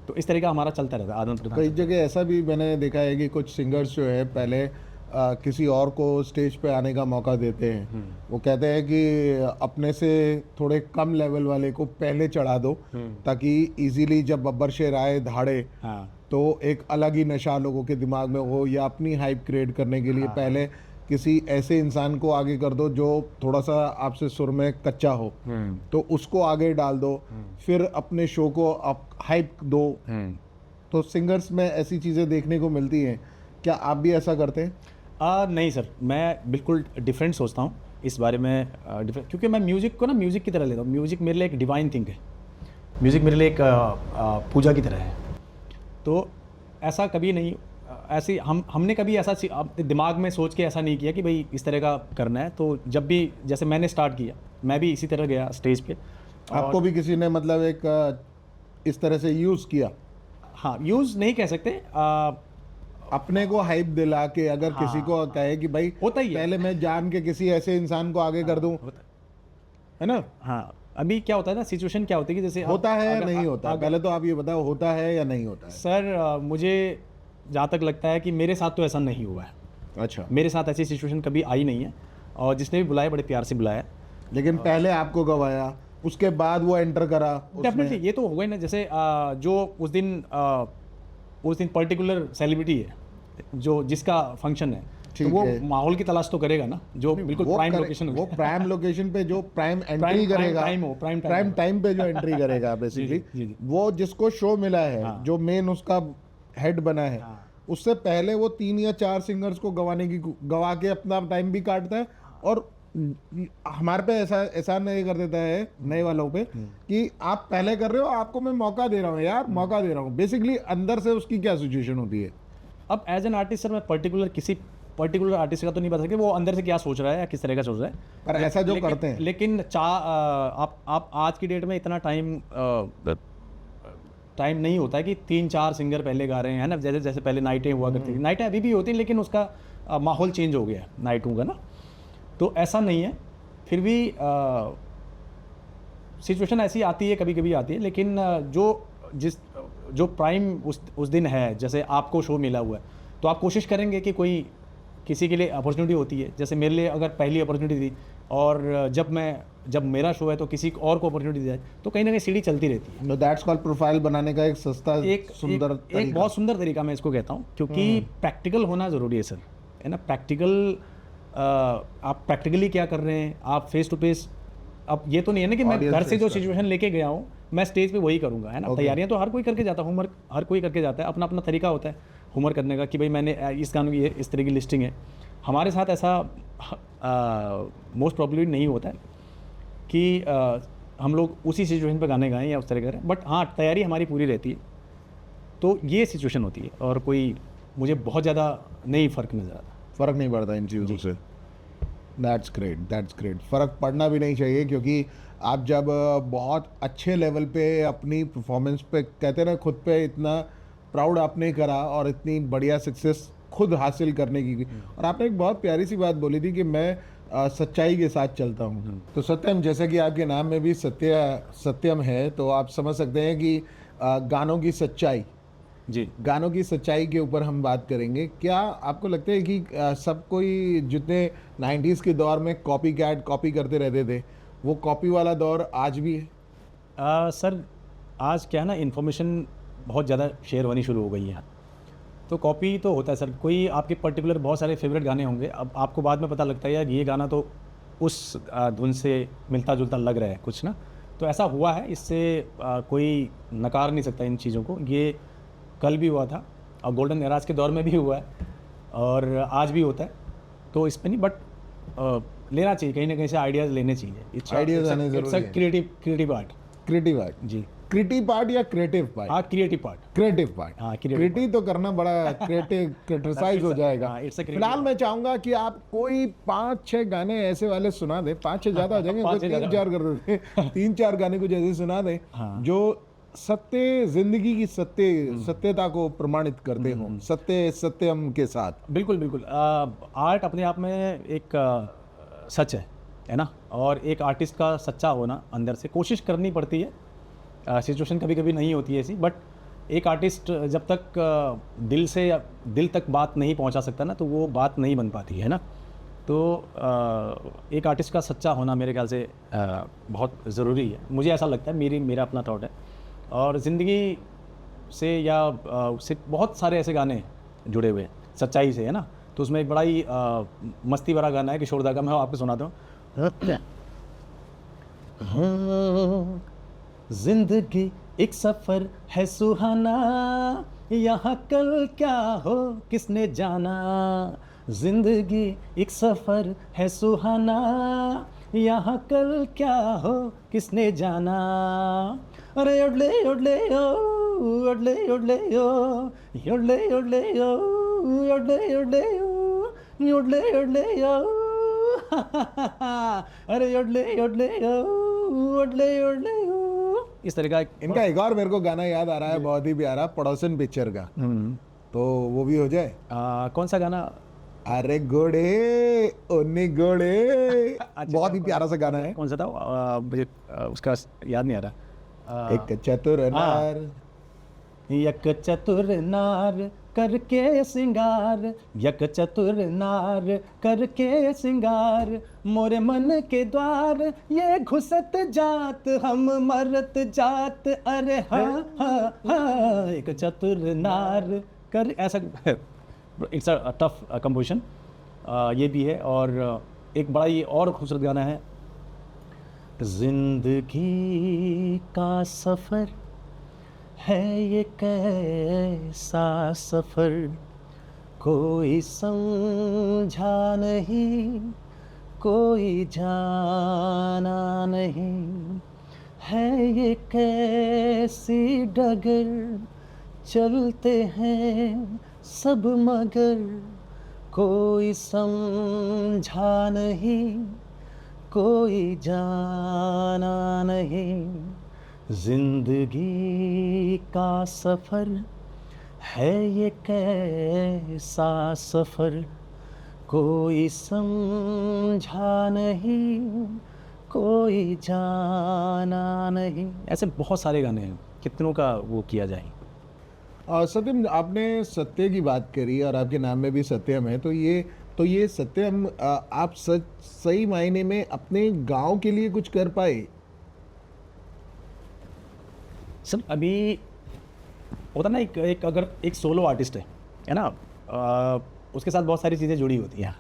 तो इस तरह का हमारा चलता रहता है आदान प्रदान।
कई जगह ऐसा भी मैंने देखा है कि कुछ सिंगर्स जो है पहले किसी और को स्टेज पे आने का मौका देते हैं। वो कहते हैं कि अपने से थोड़े कम लेवल वाले को पहले चढ़ा दो ताकि इजीली जब बब्बर शेर आए धाड़े
हाँ,
तो एक अलग ही नशा लोगों के दिमाग में हो, या अपनी हाइप क्रिएट करने के लिए पहले किसी ऐसे इंसान को आगे कर दो जो थोड़ा सा आपसे सुर में कच्चा हो, तो उसको आगे डाल दो, फिर अपने शो को आप हाइप दो। तो सिंगर्स में ऐसी चीज़ें देखने को मिलती हैं, क्या आप भी ऐसा करते हैं?
नहीं सर, मैं बिल्कुल डिफरेंट सोचता हूँ इस बारे में, डिफरेंट, क्योंकि मैं म्यूज़िक को ना म्यूज़िक की तरह लेता हूँ। म्यूज़िक मेरे लिए एक डिवाइन थिंग है, म्यूज़िक मेरे लिए एक पूजा की तरह है। तो ऐसा कभी नहीं, ऐसे हमने कभी ऐसा दिमाग में सोच के ऐसा नहीं किया कि भाई इस तरह का करना है। तो जब भी जैसे मैंने स्टार्ट किया, मैं भी इसी तरह गया स्टेज पे।
आपको भी किसी ने मतलब एक इस तरह से यूज़ किया?
हाँ, यूज़ नहीं कह सकते,
अपने को हाइप दिला के अगर किसी को कहे कि भाई
होता ही है।
पहले मैं जान के किसी ऐसे इंसान को आगे कर दूं, है ना?
हाँ, अभी क्या होता है ना, सिचुएशन क्या होती है कि जैसे
होता है या नहीं होता? पहले तो आप ये बताओ, होता है या नहीं होता है?
सर मुझे जहाँ तक लगता है कि मेरे साथ तो ऐसा नहीं हुआ है।
अच्छा,
मेरे साथ ऐसी सिचुएशन कभी आई नहीं है, और जिसने भी बुलाया बड़े प्यार से बुलाया।
लेकिन पहले आपको गवाया, उसके बाद वो एंटर करा उसमें।
डेफिनेटली ये तो होगा ही ना। जैसे जो उस दिन पर्टिकुलर सेलिब्रिटी है, जो जिसका फंक्शन है, तो वो माहौल की तलाश तो करेगा ना, जो बिल्कुल प्राइम लोकेशन
वो प्राइम लोकेशन पे जो प्राइम एंट्री
प्राइम
करेगा,
प्राइम
टाइम पे जो एंट्री करेगा बेसिकली,
जी।
वो जिसको शो मिला है, जो मेन उसका हेड बना है, उससे पहले वो 3 या 4 सिंगर्स को गवा के अपना टाइम भी काटता है। और हमारे पे ऐसा नहीं कर देता है नए वालों पे कि आप पहले कर रहे हो, आपको मैं मौका दे रहा हूँ यार, मौका दे रहा हूँ। बेसिकली अंदर से उसकी क्या सिचुएशन होती है?
अब एज एन आर्टिस्ट सर, मैं किसी पर्टिकुलर आर्टिस्ट का तो नहीं बता सकते वो अंदर से क्या सोच रहा है या किस तरह का सोच रहा है,
पर ऐसा जो करते हैं।
लेकिन आप आज की डेट में इतना टाइम नहीं होता है कि 3-4 सिंगर पहले गा रहे हैं, है ना। जैसे पहले नाइटें हुआ करती थी, नाइटें अभी भी होती हैं, लेकिन उसका माहौल चेंज हो गया है नाइटों का ना। तो ऐसा नहीं है, फिर भी सिचुएशन ऐसी आती है, कभी कभी आती है, लेकिन जो प्राइम उस दिन है, जैसे आपको शो मिला हुआ है, तो आप कोशिश करेंगे कि कोई किसी के लिए अपॉर्चुनिटी होती है। जैसे मेरे लिए अगर पहली अपॉर्चुनिटी थी, और जब मेरा शो है तो किसी और को अपॉर्चुनिटी दी जाए, तो कहीं ना कहीं सीढ़ी चलती रहती है।
नो, दैट्स कॉल्ड प्रोफाइल बनाने का एक सस्ता सुंदर
एक बहुत सुंदर तरीका मैं इसको कहता हूँ, क्योंकि प्रैक्टिकल होना ज़रूरी है सर, है ना। आप प्रैक्टिकली क्या कर रहे हैं, आप फेस टू फेस। अब ये तो नहीं है ना कि मैं घर से जो सिचुएशन लेके गया हूँ मैं स्टेज पे वही करूँगा, है ना। तैयारियाँ तो हर कोई करके जाता है, होमवर्क हर कोई करके जाता है, अपना अपना तरीका होता है होमवर्क करने का कि भाई मैंने इस गानों की इस तरह की लिस्टिंग है। हमारे साथ ऐसा मोस्ट प्रॉब्लली नहीं होता है कि हम लोग उसी सिचुएशन पे गाने गाएं या उस तरह करें, बट हाँ, तैयारी हमारी पूरी रहती है। तो ये सिचुएशन होती है, और कोई मुझे बहुत ज़्यादा नहीं फ़र्क नज़र आता,
फ़र्क नहीं पड़ता इन चीज़ों से। That's great. फ़र्क पड़ना भी नहीं चाहिए, क्योंकि आप जब बहुत अच्छे लेवल पे अपनी परफॉर्मेंस पे, कहते हैं ना, खुद पे इतना प्राउड आपने करा और इतनी बढ़िया सक्सेस खुद हासिल करने की। और आपने एक बहुत प्यारी सी बात बोली थी कि मैं सच्चाई के साथ चलता हूँ। तो सत्यम, जैसे कि आपके नाम में भी सत्यम है, तो आप समझ सकते हैं कि गानों की सच्चाई,
जी,
गानों की सच्चाई के ऊपर हम बात करेंगे। क्या आपको लगता है कि सब कोई जितने 90s के दौर में कॉपी करते रहते थे, वो कॉपी वाला दौर आज भी है?
सर, आज क्या है ना, इन्फॉर्मेशन बहुत ज़्यादा शेयर होनी शुरू हो गई है, तो कॉपी तो होता है सर। कोई आपके पर्टिकुलर बहुत सारे फेवरेट गाने होंगे, अब आपको बाद में पता लगता है यार ये गाना तो उस धुन से मिलता जुलता लग रहा है कुछ ना। तो ऐसा हुआ है, इससे कोई नकार नहीं सकता इन चीज़ों को। ये कल भी हुआ था और गोल्डन एराज के दौर में भी हुआ है, और आज भी होता है, तो इस पे नहीं, बट लेना चाहिए, कहीं ना कहीं से आइडियाज़ लेने चाहिए।
Ideas आने जरूरी है।
Creative art.
क्रिएटिव आर्ट,
जी
क्रिएटिव पार्ट या क्रिएटिव पार्ट?
हाँ, क्रिएटिव पार्ट।
Creative part.
हाँ, creative
क्रिएटिव तो करना बड़ा क्रिटिसाइज हो जाएगा।
हाँ, it's a creative
फिलहाल मैं चाहूंगा कि आप कोई 5-6 गाने ऐसे वाले सुना दें, 5-6 ज्यादा हो जाएंगे,
पाँच
कोई
छह
3-4 कर देते, 3-4 गाने कुछ ऐसे सुना दें
हाँ।
जो सत्य, जिंदगी की सत्यता को प्रमाणित करते हो, सत्यम के साथ।
बिल्कुल बिल्कुल। आर्ट अपने आप में एक सच है ना, और एक आर्टिस्ट का सच्चा होना अंदर से कोशिश करनी पड़ती है। सिचुएशन कभी कभी नहीं होती है ऐसी, बट एक आर्टिस्ट जब तक दिल से दिल तक बात नहीं पहुंचा सकता ना, तो वो बात नहीं बन पाती है ना। तो एक आर्टिस्ट का सच्चा होना मेरे ख्याल से बहुत ज़रूरी है, मुझे ऐसा लगता है, मेरा अपना थॉट है। और ज़िंदगी से या से बहुत सारे ऐसे गाने जुड़े हुए हैं सच्चाई से, है ना। तो उसमें एक बड़ा ही मस्ती भरा गाना है किशोर दा का, मैं आपको सुनाता हूँ। जिंदगी एक सफ़र है सुहाना, यहाँ कल क्या हो किसने जाना। जिंदगी एक सफ़र है सुहाना, यहाँ कल क्या हो किसने जाना। अरे ओडले ओडले ओ, ओडले ओडले ओ, ओडले ओडले ओ, ओडले ओडले ओ, ओडले ओडले ओ। अरे ओडले ओडले ओ, ओडले ओडले ओ। इस तरह का
इनका एक और मेरे को गाना याद आ रहा है, बहुत ही प्यारा, पड़ोसन पिक्चर का, तो वो भी हो जाए।
कौन सा गाना?
अरे घोड़े ओने घोड़े, बहुत ही प्यारा सा गाना है।
कौन सा था? मुझे उसका याद नहीं आ रहा।
एक चतुर नार,
यक चतुर नार करके सिंगार, यक चतुर नार करके सिंगार, मोरे मन के द्वार ये घुसत जात, हम मरत जात। अरे हाँ हाँ हाँ, एक चतुर नार कर, ऐसा। इट्स अ टफ कंपोजिशन, ये भी है। और एक बड़ा ही और खूबसूरत गाना है, जिंदगी का सफ़र है ये कैसा सफ़र, कोई समझा नहीं, कोई जाना नहीं, है ये कैसी डगर, चलते हैं सब मगर, कोई समझा नहीं, कोई जाना नहीं। जिंदगी का सफ़र है ये कैसा सफ़र, कोई समझा नहीं, कोई जाना नहीं। ऐसे बहुत सारे गाने हैं, कितनों का वो किया जाए।
सत्यम, आपने सत्य की बात करी और आपके नाम में भी सत्यम है, तो ये सत्यम, आप सही मायने में अपने गांव के लिए कुछ कर पाए?
सर अभी होता ना, एक अगर एक सोलो आर्टिस्ट है ना, उसके साथ बहुत सारी चीज़ें जुड़ी होती हैं,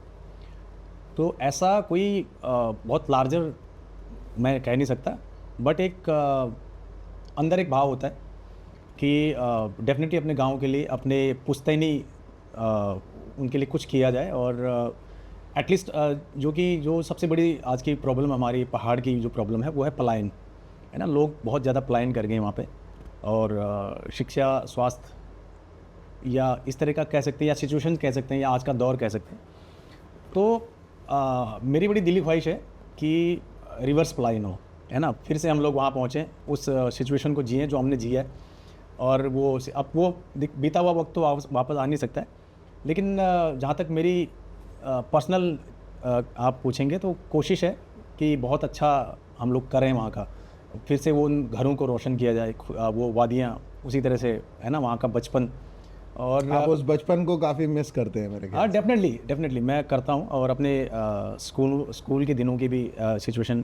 तो ऐसा कोई बहुत लार्जर मैं कह नहीं सकता, बट एक अंदर एक भाव होता है कि डेफिनेटली अपने गांव के लिए, अपने पुश्तैनी उनके लिए कुछ किया जाए। और एटलीस्ट जो सबसे बड़ी आज की प्रॉब्लम हमारी पहाड़ की जो प्रॉब्लम है वो है पलायन, है ना। लोग बहुत ज़्यादा पलायन कर गए वहाँ पे, और शिक्षा, स्वास्थ्य या इस तरह का कह सकते हैं, या सिचुएशन कह सकते हैं, या आज का दौर कह सकते हैं। तो मेरी बड़ी दिली ख्वाहिश है कि रिवर्स पलायन हो, है ना, फिर से हम लोग वहाँ पहुँचें, उस सिचुएशन को जिएँ जो हमने जिया है। और वो अब वो बीता हुआ वक्त तो वापस आ नहीं सकता है, लेकिन जहाँ तक मेरी पर्सनल आप पूछेंगे तो कोशिश है कि बहुत अच्छा हम लोग करें वहाँ का, फिर से वो उन घरों को रोशन किया जाए, वो वादियाँ उसी तरह से, है ना, वहाँ का बचपन। और
आप उस बचपन को काफ़ी मिस करते हैं मेरे ख्याल
हाँ, डेफिनेटली मैं करता हूँ। और अपने स्कूल के दिनों की भी सिचुएशन,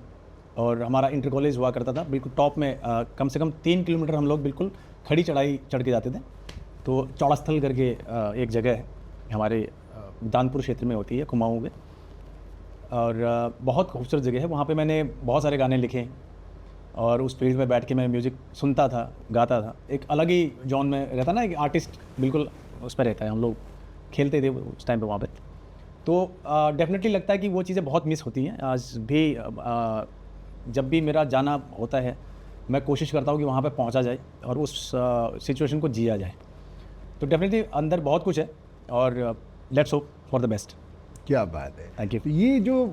और हमारा इंटर कॉलेज हुआ करता था बिल्कुल टॉप में, कम से कम 3 किलोमीटर हम लोग बिल्कुल खड़ी चढ़ाई चढ़ के जाते थे। तो चौड़ास्थल करके एक जगह है हमारे दानपुर क्षेत्र में, होती है कुमाऊँ में, और बहुत खूबसूरत जगह है। वहाँ पे मैंने बहुत सारे गाने लिखे, और उस फील्ड में बैठ के मैं म्यूज़िक सुनता था, गाता था। एक अलग ही जॉन में रहता ना, एक आर्टिस्ट बिल्कुल उस पर रहता है, हम लोग खेलते थे उस टाइम पे वहाँ पे। तो डेफिनेटली लगता है कि वो चीज़ें बहुत मिस होती हैं आज भी। जब भी मेरा जाना होता है मैं कोशिश करता हूँ कि वहाँ पे पहुँचा जाए और उस सिचुएशन को जिया जाए। तो डेफिनेटली अंदर बहुत कुछ है और let's hope for the best.
क्या बात है।
Thank you.
तो ये जो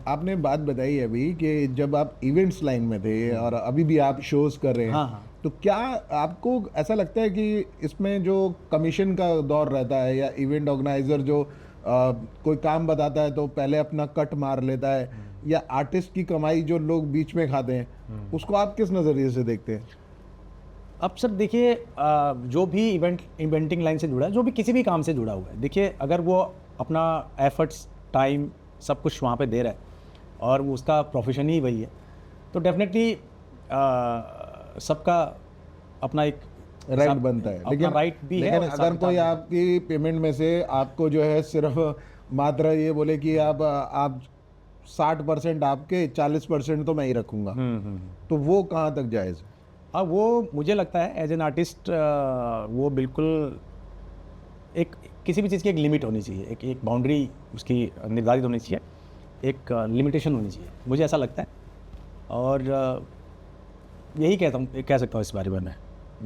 आपने बात बताई अभी कि जब आप इवेंट्स लाइन में थे और अभी भी आप शोज कर रहे हैं,
हाँ।
तो क्या आपको ऐसा लगता है कि इसमें जो कमीशन का दौर रहता है या इवेंट ऑर्गेनाइजर जो कोई काम बताता है तो पहले अपना कट मार लेता है, या आर्टिस्ट की कमाई जो लोग बीच में खाते हैं, उसको आप किस नज़रिए से देखते हैं?
अब सर देखिए, जो भी इवेंटिंग लाइन से जुड़ा है, जो भी किसी भी काम से जुड़ा हुआ है, देखिए अगर वो अपना एफर्ट्स, टाइम, सब कुछ वहाँ पे दे रहा है और वो उसका प्रोफेशन ही वही है, तो डेफिनेटली सबका अपना एक
राइट बनता है।
लेकिन राइट भी है।
लेकिन
और
अगर कोई आपकी पेमेंट में से आपको जो है सिर्फ मात्रा ये बोले कि आप 60% आपके, 40% तो मैं ही रखूँगा, तो वो कहाँ तक जायज़ है?
अब वो मुझे लगता है एज एन आर्टिस्ट वो बिल्कुल एक किसी भी चीज़ की एक लिमिट होनी चाहिए, एक बाउंड्री उसकी निर्धारित होनी चाहिए, एक लिमिटेशन होनी चाहिए, मुझे ऐसा लगता है। और यही कह सकता हूँ इस बारे में मैं।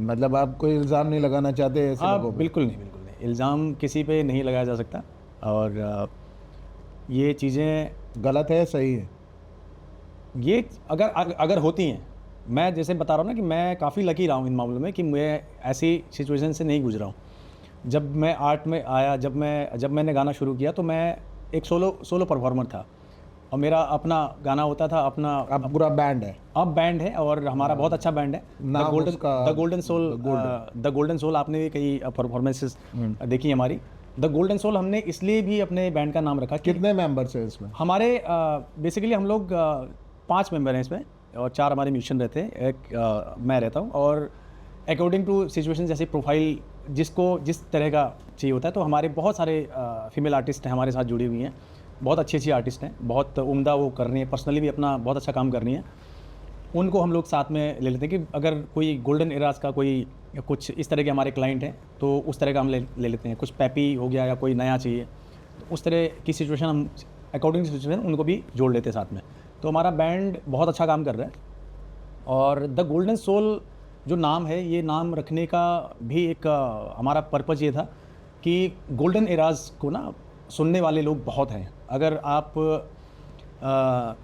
मतलब आप कोई इल्ज़ाम नहीं लगाना चाहते ऐसे लोगों पे?
बिल्कुल नहीं, बिल्कुल नहीं, इल्ज़ाम किसी पे नहीं लगाया जा सकता। और ये चीज़ें
गलत है, सही है?
ये अगर होती हैं, मैं जैसे बता रहा हूँ ना कि मैं काफ़ी लकी रहा हूँ इन मामलों में कि मैं ऐसी सिचुएशन से नहीं गुजरा हूँ। जब मैं आर्ट में आया, जब मैंने गाना शुरू किया तो मैं एक सोलो परफॉर्मर था और मेरा अपना गाना होता था, अपना
अब पूरा बैंड है?
अब बैंड है और हमारा बहुत अच्छा बैंड है, द गोल्डन सोल। आपने भी कई परफॉर्मेंसेस देखी हमारी। द गोल्डन सोल हमने इसलिए भी अपने बैंड का नाम रखा।
कितने मेंबर्स हैं इसमें?
हमारे बेसिकली हम लोग 5 मेंबर हैं इसमें और 4 हमारे म्यूजिशियन रहते हैं, एक मैं रहता हूँ। और अकॉर्डिंग टू सिचुएशन, जैसे प्रोफाइल जिसको जिस तरह का चाहिए होता है, तो हमारे बहुत सारे फीमेल आर्टिस्ट हैं हमारे साथ जुड़ी हुई हैं, बहुत अच्छी आर्टिस्ट हैं, बहुत उम्दा वो कर रही हैं, पर्सनली भी अपना बहुत अच्छा काम कर रही हैं। उनको हम लोग साथ में ले लेते हैं कि अगर कोई गोल्डन एराज का कोई कुछ इस तरह के हमारे क्लाइंट हैं तो उस तरह का हम ले लेते हैं। कुछ पैपी हो गया या कोई नया चाहिए, तो उस तरह की सिचुएशन हम अकॉर्डिंग टू सिचुएशन उनको भी जोड़ लेते हैं साथ में। तो हमारा बैंड बहुत अच्छा काम कर रहा है। और द गोल्डन सोल जो नाम है, ये नाम रखने का भी एक हमारा पर्पज़ ये था कि गोल्डन एराज को ना सुनने वाले लोग बहुत हैं। अगर आप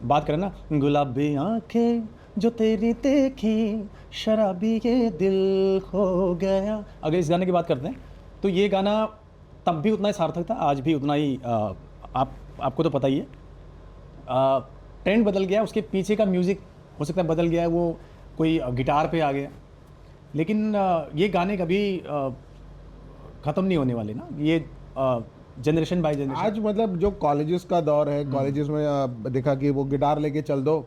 बात करें ना, गुलाबी आंखें जो तेरी देखी, शराबी ये दिल हो गया, अगर इस गाने की बात करते हैं तो ये गाना तब भी उतना ही सार्थक था, आज भी उतना ही। आपको तो पता ही है, ट्रेंड बदल गया, उसके पीछे का म्यूज़िक हो सकता है बदल गया है, वो कोई गिटार पे आ गया, लेकिन ये गाने कभी ख़त्म नहीं होने वाले ना, ये जनरेशन बाय जनरेशन।
आज मतलब जो कॉलेजेस का दौर है, कॉलेजेस में देखा कि वो गिटार लेके चल दो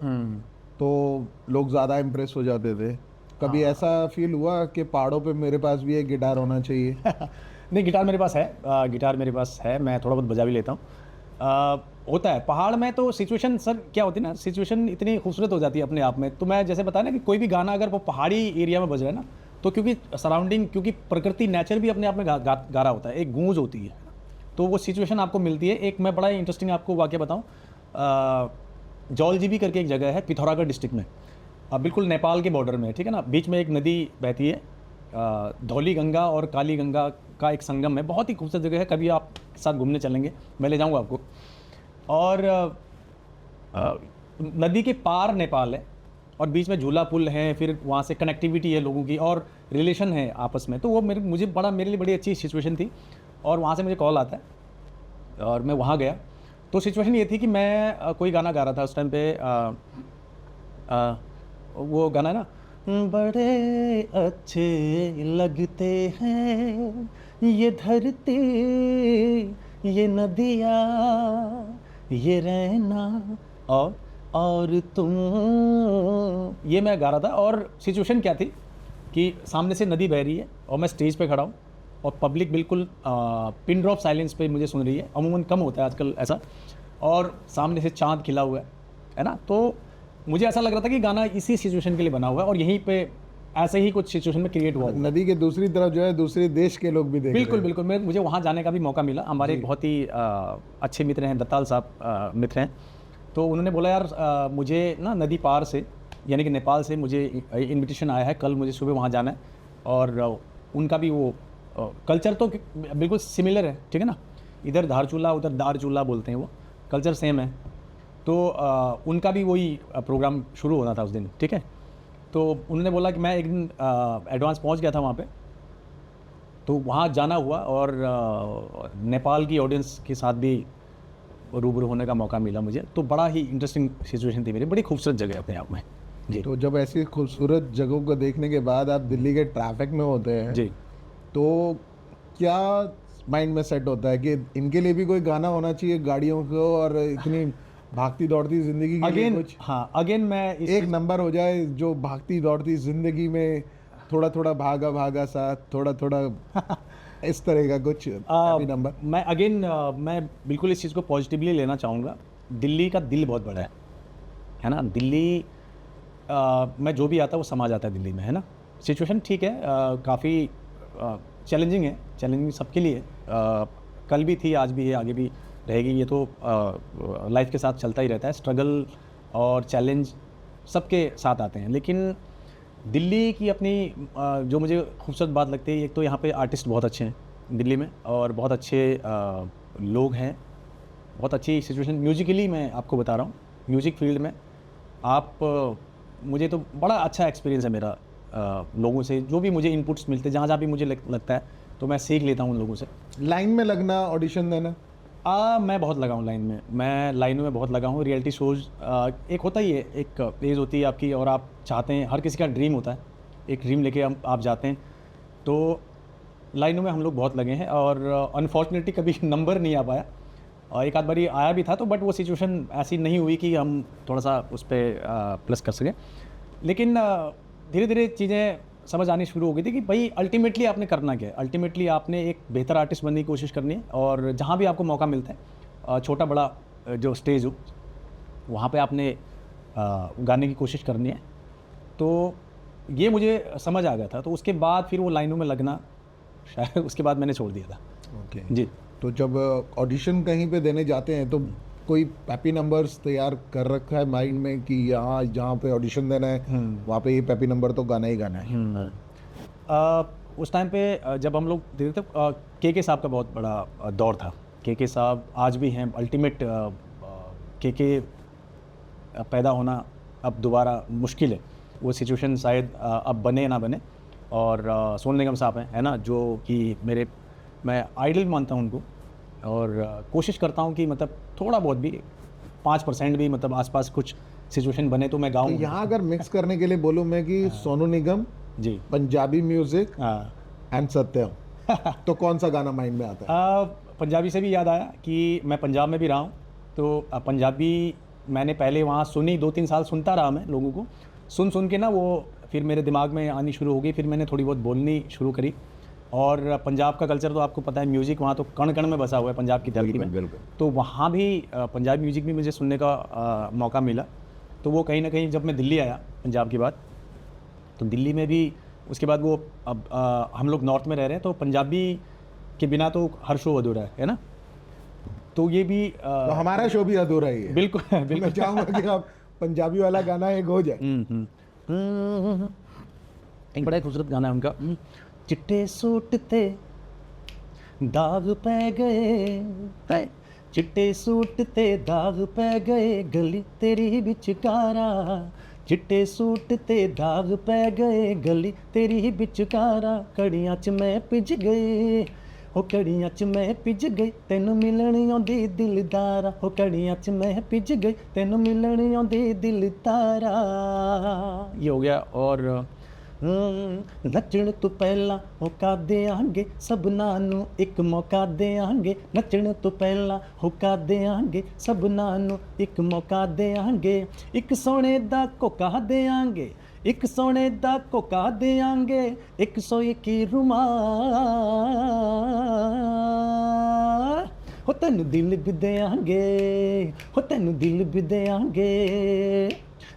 तो लोग ज़्यादा इम्प्रेस हो जाते थे। कभी ऐसा फील हुआ कि पहाड़ों पे मेरे पास भी एक गिटार होना चाहिए?
नहीं, गिटार मेरे पास है, मैं थोड़ा बहुत बजा भी लेता हूँ। होता है पहाड़ में तो सिचुएशन सर क्या होती है ना, सिचुएशन इतनी खूबसूरत हो जाती है अपने आप में। तो मैं जैसे बताया ना कि कोई भी गाना अगर वो पहाड़ी एरिया में बज रहा है ना, तो क्योंकि सराउंडिंग, क्योंकि प्रकृति नेचर भी अपने आप में गा रहा होता है, एक गूंज होती है, तो वो सिचुएशन आपको मिलती है। एक मैं बड़ा ही इंटरेस्टिंग आपको वाक़या बताऊँ, जौलजीबी करके एक जगह है पिथौरागढ़ डिस्ट्रिक्ट में, बिल्कुल नेपाल के बॉर्डर में, ठीक है ना। बीच में एक नदी बहती है, धौली गंगा और काली गंगा का एक संगम है, बहुत ही खूबसूरत जगह है। कभी आप साथ घूमने चलेंगे, मैं ले जाऊँगा आपको। और नदी के पार नेपाल है और बीच में झूला पुल है, फिर वहाँ से कनेक्टिविटी है लोगों की और रिलेशन है आपस में। तो वो मेरे लिए बड़ी अच्छी सिचुएशन थी। और वहाँ से मुझे कॉल आता है और मैं वहाँ गया, तो सिचुएशन ये थी कि मैं कोई गाना गा रहा था उस टाइम पे, वो गाना है ना, बड़े अच्छे लगते हैं ये धरती, ये नदियाँ, ये रहना और तुम, ये मैं गा रहा था। और सिचुएशन क्या थी कि सामने से नदी बह रही है और मैं स्टेज पे खड़ा हूँ और पब्लिक बिल्कुल पिन ड्रॉप साइलेंस पे मुझे सुन रही है, अमूमन कम होता है आजकल ऐसा, और सामने से चाँद खिला हुआ है ना। तो मुझे ऐसा लग रहा था कि गाना इसी सिचुएशन के लिए बना हुआ है और यहीं पे ऐसे ही कुछ सिचुएशन में क्रिएट हुआ।
नदी के दूसरी तरफ जो है दूसरे देश के लोग भी देख
बिल्कुल
रहे हैं।
बिल्कुल, मुझे वहाँ जाने का भी मौका मिला। हमारे एक बहुत ही अच्छे मित्र हैं, दत्ताल साहब मित्र हैं। तो उन्होंने बोला यार मुझे ना नदी पार से यानी कि नेपाल से मुझे इनविटेशन आया है, कल मुझे सुबह वहाँ जाना है। और उनका भी वो कल्चर तो बिल्कुल सिमिलर है, ठीक है ना, इधर धारचूला उधर दारचूला बोलते हैं, वो कल्चर सेम है। तो उनका भी वही प्रोग्राम शुरू होना था उस दिन, ठीक है। तो उन्होंने बोला कि मैं एक दिन एडवांस पहुंच गया था वहाँ पे, तो वहाँ जाना हुआ और नेपाल की ऑडियंस के साथ भी रूबरू होने का मौका मिला मुझे। तो बड़ा ही इंटरेस्टिंग सिचुएशन थी मेरी, बड़ी खूबसूरत जगह अपने आप में जी।
तो जब ऐसी खूबसूरत जगहों को देखने के बाद आप दिल्ली के ट्रैफिक में होते हैं
जी,
तो क्या माइंड में सेट होता है कि इनके लिए भी कोई गाना होना चाहिए गाड़ियों को, और इतनी भागती दौड़ती जिंदगी के लिए
अगेन
कुछ
अगेन मैं
एक नंबर हो जाए जो भागती दौड़ती जिंदगी में थोड़ा थोड़ा भागा भागा सा थोड़ा थोड़ा इस तरह का कुछ हैप्पी नंबर।
मैं अगेन मैं बिल्कुल इस चीज़ को पॉजिटिवली लेना चाहूँगा। दिल्ली का दिल बहुत बड़ा है ना। दिल्ली मैं जो भी आता है वो समा जाता है दिल्ली में, है ना। सिचुएशन ठीक है, काफ़ी चैलेंजिंग है, चैलेंजिंग सबके लिए। कल भी थी, आज भी है, आगे भी रहेगी। ये तो लाइफ के साथ चलता ही रहता है, स्ट्रगल और चैलेंज सबके साथ आते हैं। लेकिन दिल्ली की अपनी जो मुझे खूबसूरत बात लगती है, एक तो यहाँ पे आर्टिस्ट बहुत अच्छे हैं दिल्ली में, और बहुत अच्छे लोग हैं, बहुत अच्छी सिचुएशन म्यूजिकली। मैं आपको बता रहा हूँ, म्यूज़िक फील्ड में आप मुझे तो बड़ा अच्छा एक्सपीरियंस है मेरा लोगों से। जो भी मुझे इनपुट्स मिलते हैं, जहाँ जहाँ भी मुझे लगता है तो मैं सीख लेता हूँ उन लोगों से।
लाइन में लगना, ऑडिशन देना,
मैं बहुत लगा हूँ लाइन में, मैं लाइनों में बहुत लगा हूँ। रियलिटी शोज़ एक होता ही है, एक एज होती है आपकी, और आप चाहते हैं, हर किसी का ड्रीम होता है, एक ड्रीम लेके आप जाते हैं। तो लाइनों में हम लोग बहुत लगे हैं, और अनफॉर्चुनेटली कभी नंबर नहीं आ पाया, और एक आध बारी आया भी था तो, बट वो सिचुएशन ऐसी नहीं हुई कि हम थोड़ा सा उस पर प्लस कर सकें। लेकिन धीरे धीरे चीज़ें समझ आनी शुरू हो गई थी कि भाई अल्टीमेटली आपने करना क्या है। अल्टीमेटली आपने एक बेहतर आर्टिस्ट बनने की कोशिश करनी है, और जहाँ भी आपको मौका मिलता है, छोटा बड़ा जो स्टेज हो, वहाँ पे आपने गाने की कोशिश करनी है। तो ये मुझे समझ आ गया था। तो उसके बाद फिर वो लाइनों में लगना, शायद उसके बाद मैंने छोड़ दिया था।
ओके
जी।
तो जब ऑडिशन कहीं पे देने जाते हैं तो कोई पैपी नंबर्स तैयार कर रखा है माइंड में कि यहाँ जहाँ पे ऑडिशन देना है वहाँ पे ये पैपी नंबर तो गाना ही गाना है?
उस टाइम पे जब हम लोग देखते थे, के साहब का बहुत बड़ा दौर था। के साहब आज भी हैं अल्टीमेट। के पैदा होना अब दोबारा मुश्किल है, वो सिचुएशन शायद अब बने ना बने। और सोनू निगम साहब हैं, है ना, जो कि मैं आइडल मानता हूँ उनको, और कोशिश करता हूँ कि मतलब थोड़ा बहुत भी 5% भी मतलब आसपास कुछ सिचुएशन बने तो मैं
तो
गाऊँ।
यहाँ अगर मिक्स करने के लिए बोलूँ मैं कि सोनू निगम,
जी,
पंजाबी म्यूजिक
हाँ।
एंड सत्यम, तो कौन सा गाना माइंड में आता है?
पंजाबी से भी याद आया कि मैं पंजाब में भी रहा हूँ, तो पंजाबी मैंने पहले वहाँ सुनी, 2-3 साल सुनता रहा मैं लोगों को, सुन के ना वो फिर मेरे दिमाग में आनी शुरू हो गई। फिर मैंने थोड़ी बहुत बोलनी शुरू करी। और पंजाब का कल्चर तो आपको पता है, म्यूज़िक वहाँ तो कण कण में बसा हुआ है पंजाब की धरती में। तो वहाँ भी पंजाबी म्यूज़िक भी मुझे सुनने का मौका मिला। तो वो कहीं ना कहीं जब मैं दिल्ली आया पंजाब के बाद, तो दिल्ली में भी उसके बाद वो अब हम लोग नॉर्थ में रह रहे हैं, तो पंजाबी के बिना तो हर शो अधूरा है ना। तो ये भी
तो हमारा शो भी अधूरा ही है।
बिल्कुल बिल्कुल।
मैं चाहूँगा कि आप पंजाबी वाला गाना एक हो जाए।
एक बड़ा खूबसूरत गाना है उनका, चिट्टे सूट ते दाग पै गए, चिट्टे सूट ते दाग पै गए, गली तेरी विचकारा, चिट्टे सूट ते दाग पै गए, गली तेरी विचकारा, कड़ियां च मैं पिज गए, हो कड़ियां च मैं पिज गई, तैनू मिलण आउंदी दिलदारा, हो कड़ियां च मैं पिज गई, तैनू मिलण आउंदी दिलदारा। ये हो गया। और नचण तो पहला होका देंगे सबना नू एक मौका देंगे, नचण तो पहला होका देंगे सबना नू एक मौका देंगे, एक सोने दा कोका देंगे, एक सोने दा कोका देंगे, 121 रुमाल, हो तेनू दिल भी देंगे, हो तेनू दिल भी देंगे,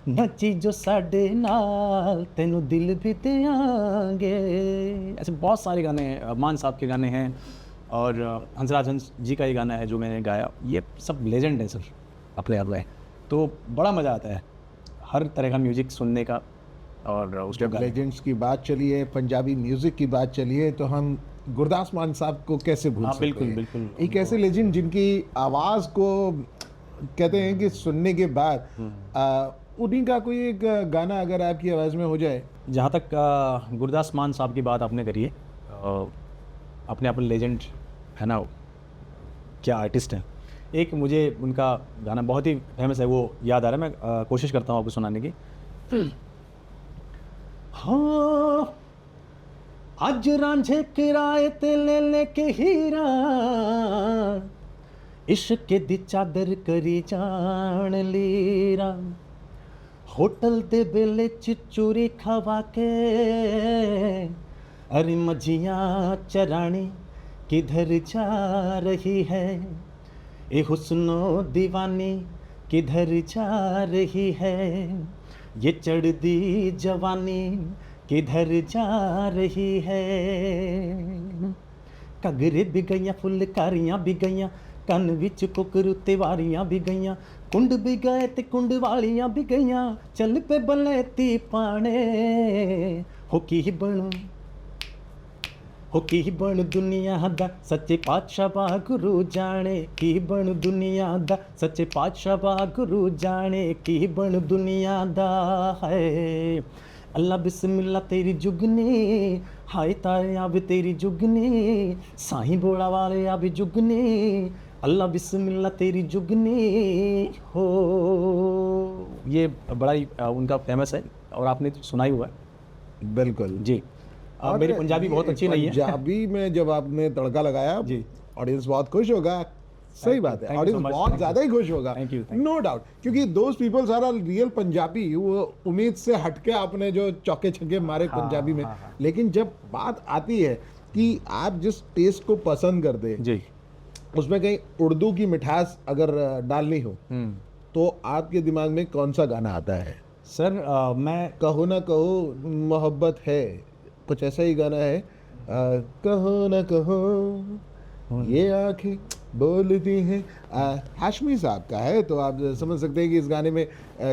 नची जो साडे नाल तेनू दिल भी देंगे। ऐसे बहुत सारे गाने हैं, मान साहब के गाने हैं और हंसराज हंस जी का ये गाना है जो मैंने गाया। ये सब लेजेंड है सर अपने आप में, तो बड़ा मज़ा आता है हर तरह का म्यूजिक सुनने का। और उसको
जब लेजेंड्स की बात चली है, पंजाबी म्यूजिक की बात चली है, तो हम गुरदास मान साहब को कैसे भूल
हाँ,
सकते
बिल्कुल,
हैं?
बिल्कुल।
एक ऐसे लेजेंड जिनकी आवाज़ को कहते हैं कि सुनने के बाद उन्हीं का कोई एक गाना अगर आपकी आवाज़ में हो जाए।
जहाँ तक गुरदास मान साहब की बात आपने करी है, अपने आप में लेजेंड है ना, क्या आर्टिस्ट हैं। एक मुझे उनका गाना बहुत ही फेमस है, वो याद आ रहा है, मैं कोशिश करता हूँ आपको सुनाने की। हाँ, अज रांझे किराए ते ले लेके हीरा, इश्क दी चादर करी जान लीरा, होटल दे बेले च चूरी खवा के, अरे मझियाँ चरानी किधर जा रही है, ए हुस्नो दीवानी किधर जा रही है, ये चढ़दी जवानी किधर जा रही है। घगरे भी गईयां, फुलकारियां भी गईयां, कन विच कुकरू ते वारियां भी गईयां, कुंड भी गए ते कुंड वालियां भी गईयां, चल पे बलेती पाने, हो की बनू, हो की बन दुनिया दा सच्चे पातशाह वागुरू जाने, की बन दुनिया दा सच्चे पातशाह वागुरू जाने, की बन दुनिया दा है। अल्लाह बिस्मिल्लाह तेरी जुगनी, हाय तारे अब तेरी जुगनी, साईं बोला वाले अब जुगनी, अल्लाह बिस्मिल्लाह तेरी जुगनी हो। ये बड़ा ही उनका फेमस है और आपने तो सुना ही हुआ है।
बिल्कुल
जी।
और
मेरी पंजाबी बहुत अच्छी नहीं है।
पंजाबी में जब आपने तड़का लगाया,
जी।
ऑडियंस बहुत खुश होगा। सही बात है,
thank you so
audience
much,
बहुत
thank you.
ज़्यादा ही खुश होगा,
Thank you.
नो डाउट, क्योंकि those peoples are real Punjabi. वो उम्मीद से हटके आपने जो चौके छक्के मारे पंजाबी में, लेकिन जब बात आती है कि आप जिस टेस्ट को पसंद करते हैं,
जी।
उसमें कहीं उर्दू की मिठास अगर डालनी हो, तो आपके दिमाग में कौन सा गाना आता है?
सर मैं
कहो ना कहो मोहब्बत है, कुछ ऐसा ही गाना है। कहो ना कहो ये आंखें बोलती हैं, हाशमी साहब का है, तो आप समझ सकते हैं कि इस गाने में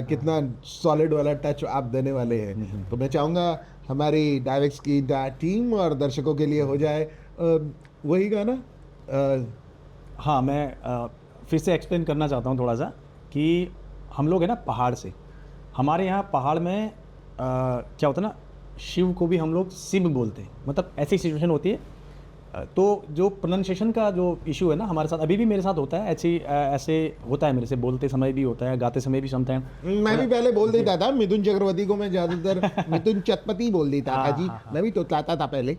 कितना सॉलिड वाला टच आप देने वाले हैं। तो मैं चाहूँगा हमारी डायरेक्ट्स की टीम और दर्शकों के लिए हो जाए वही गाना।
हाँ, मैं फिर से एक्सप्लेन करना चाहता हूँ थोड़ा सा कि हम लोग है ना पहाड़ से, हमारे यहाँ पहाड़ में क्या होता है ना, शिव को भी हम लोग शिव बोलते हैं, मतलब ऐसी सिचुएशन होती है। तो जो प्रोनाउंसिएशन का जो इशू है ना हमारे साथ, अभी भी मेरे साथ होता है, ऐसे होता है मेरे से, बोलते समय भी होता है, गाते समय भी सुनते हैं।
मैं भी पहले बोल देता था मिथुन चक्रवर्ती को, मैं ज़्यादातर मिथुन चतपति बोल देता था जी। मैं भी तोतलाता था पहले,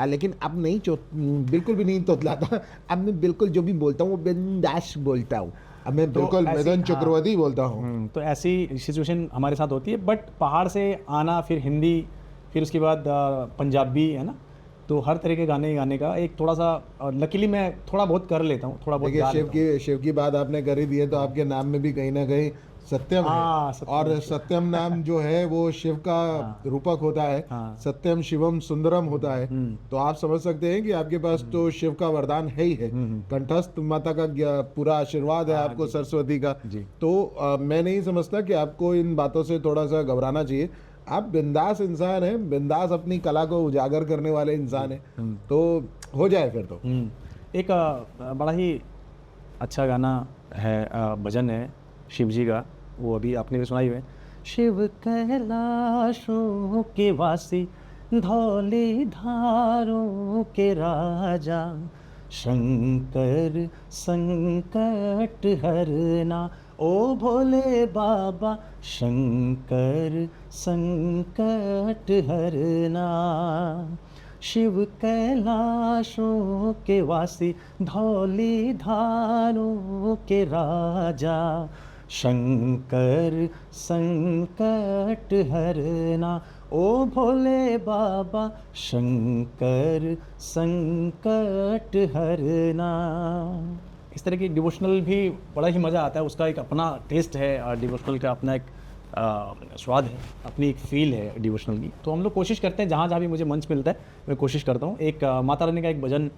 लेकिन अब नहीं, बिल्कुल भी नहीं तोतलाता। अब मैं बिल्कुल जो भी बोलता हूँ वो बिंदास बोलता हूँ। अब मैं बिल्कुल मिथुन चक्रवर्ती बोलता हूँ।
तो ऐसी सिचुएशन हमारे साथ होती है। बट पहाड़ से आना, फिर हिंदी, फिर उसके बाद पंजाबी, है ना, तो हर तरह के गाने गाने का एक थोड़ा सा, लकीली मैं थोड़ा बहुत कर लेता हूँ, थोड़ा बहुत।
देखिए, शिव की बात आपने कर ही दी है, तो आपके नाम में भी कहीं ना कहीं सत्यम है।
सत्यम,
और सत्यम नाम जो है वो शिव का रूपक होता है। सत्यम शिवम सुंदरम होता है। तो आप समझ सकते हैं कि आपके पास तो शिव का वरदान है ही है, कंठस्थ माता का पूरा आशीर्वाद है आपको, सरस्वती का। तो मैं नहीं समझता कि आपको इन बातों से थोड़ा सा घबराना चाहिए। आप बिंदास इंसान हैं, बिंदास अपनी कला को उजागर करने वाले इंसान हैं, तो हो जाए फिर तो।
एक बड़ा ही अच्छा गाना है, भजन है शिव जी का, वो अभी आपने भी सुनाई है। शिव कैलाशों के वासी, धौली धारों के राजा, शंकर संकट हरना, ओ भोले बाबा शंकर संकट हरना। शिव कैलाशों के वासी, धौली धारों के राजा, शंकर संकट हरना, ओ भोले बाबा शंकर संकट हरना। इस तरह की डिवोशनल भी बड़ा ही मज़ा आता है, उसका एक अपना टेस्ट है, डिवोशनल का अपना एक स्वाद है, अपनी एक फील है डिवोशनल की। तो हम लोग कोशिश करते हैं जहाँ जहाँ भी मुझे मंच मिलता है मैं कोशिश करता हूँ। एक माता रानी का एक भजन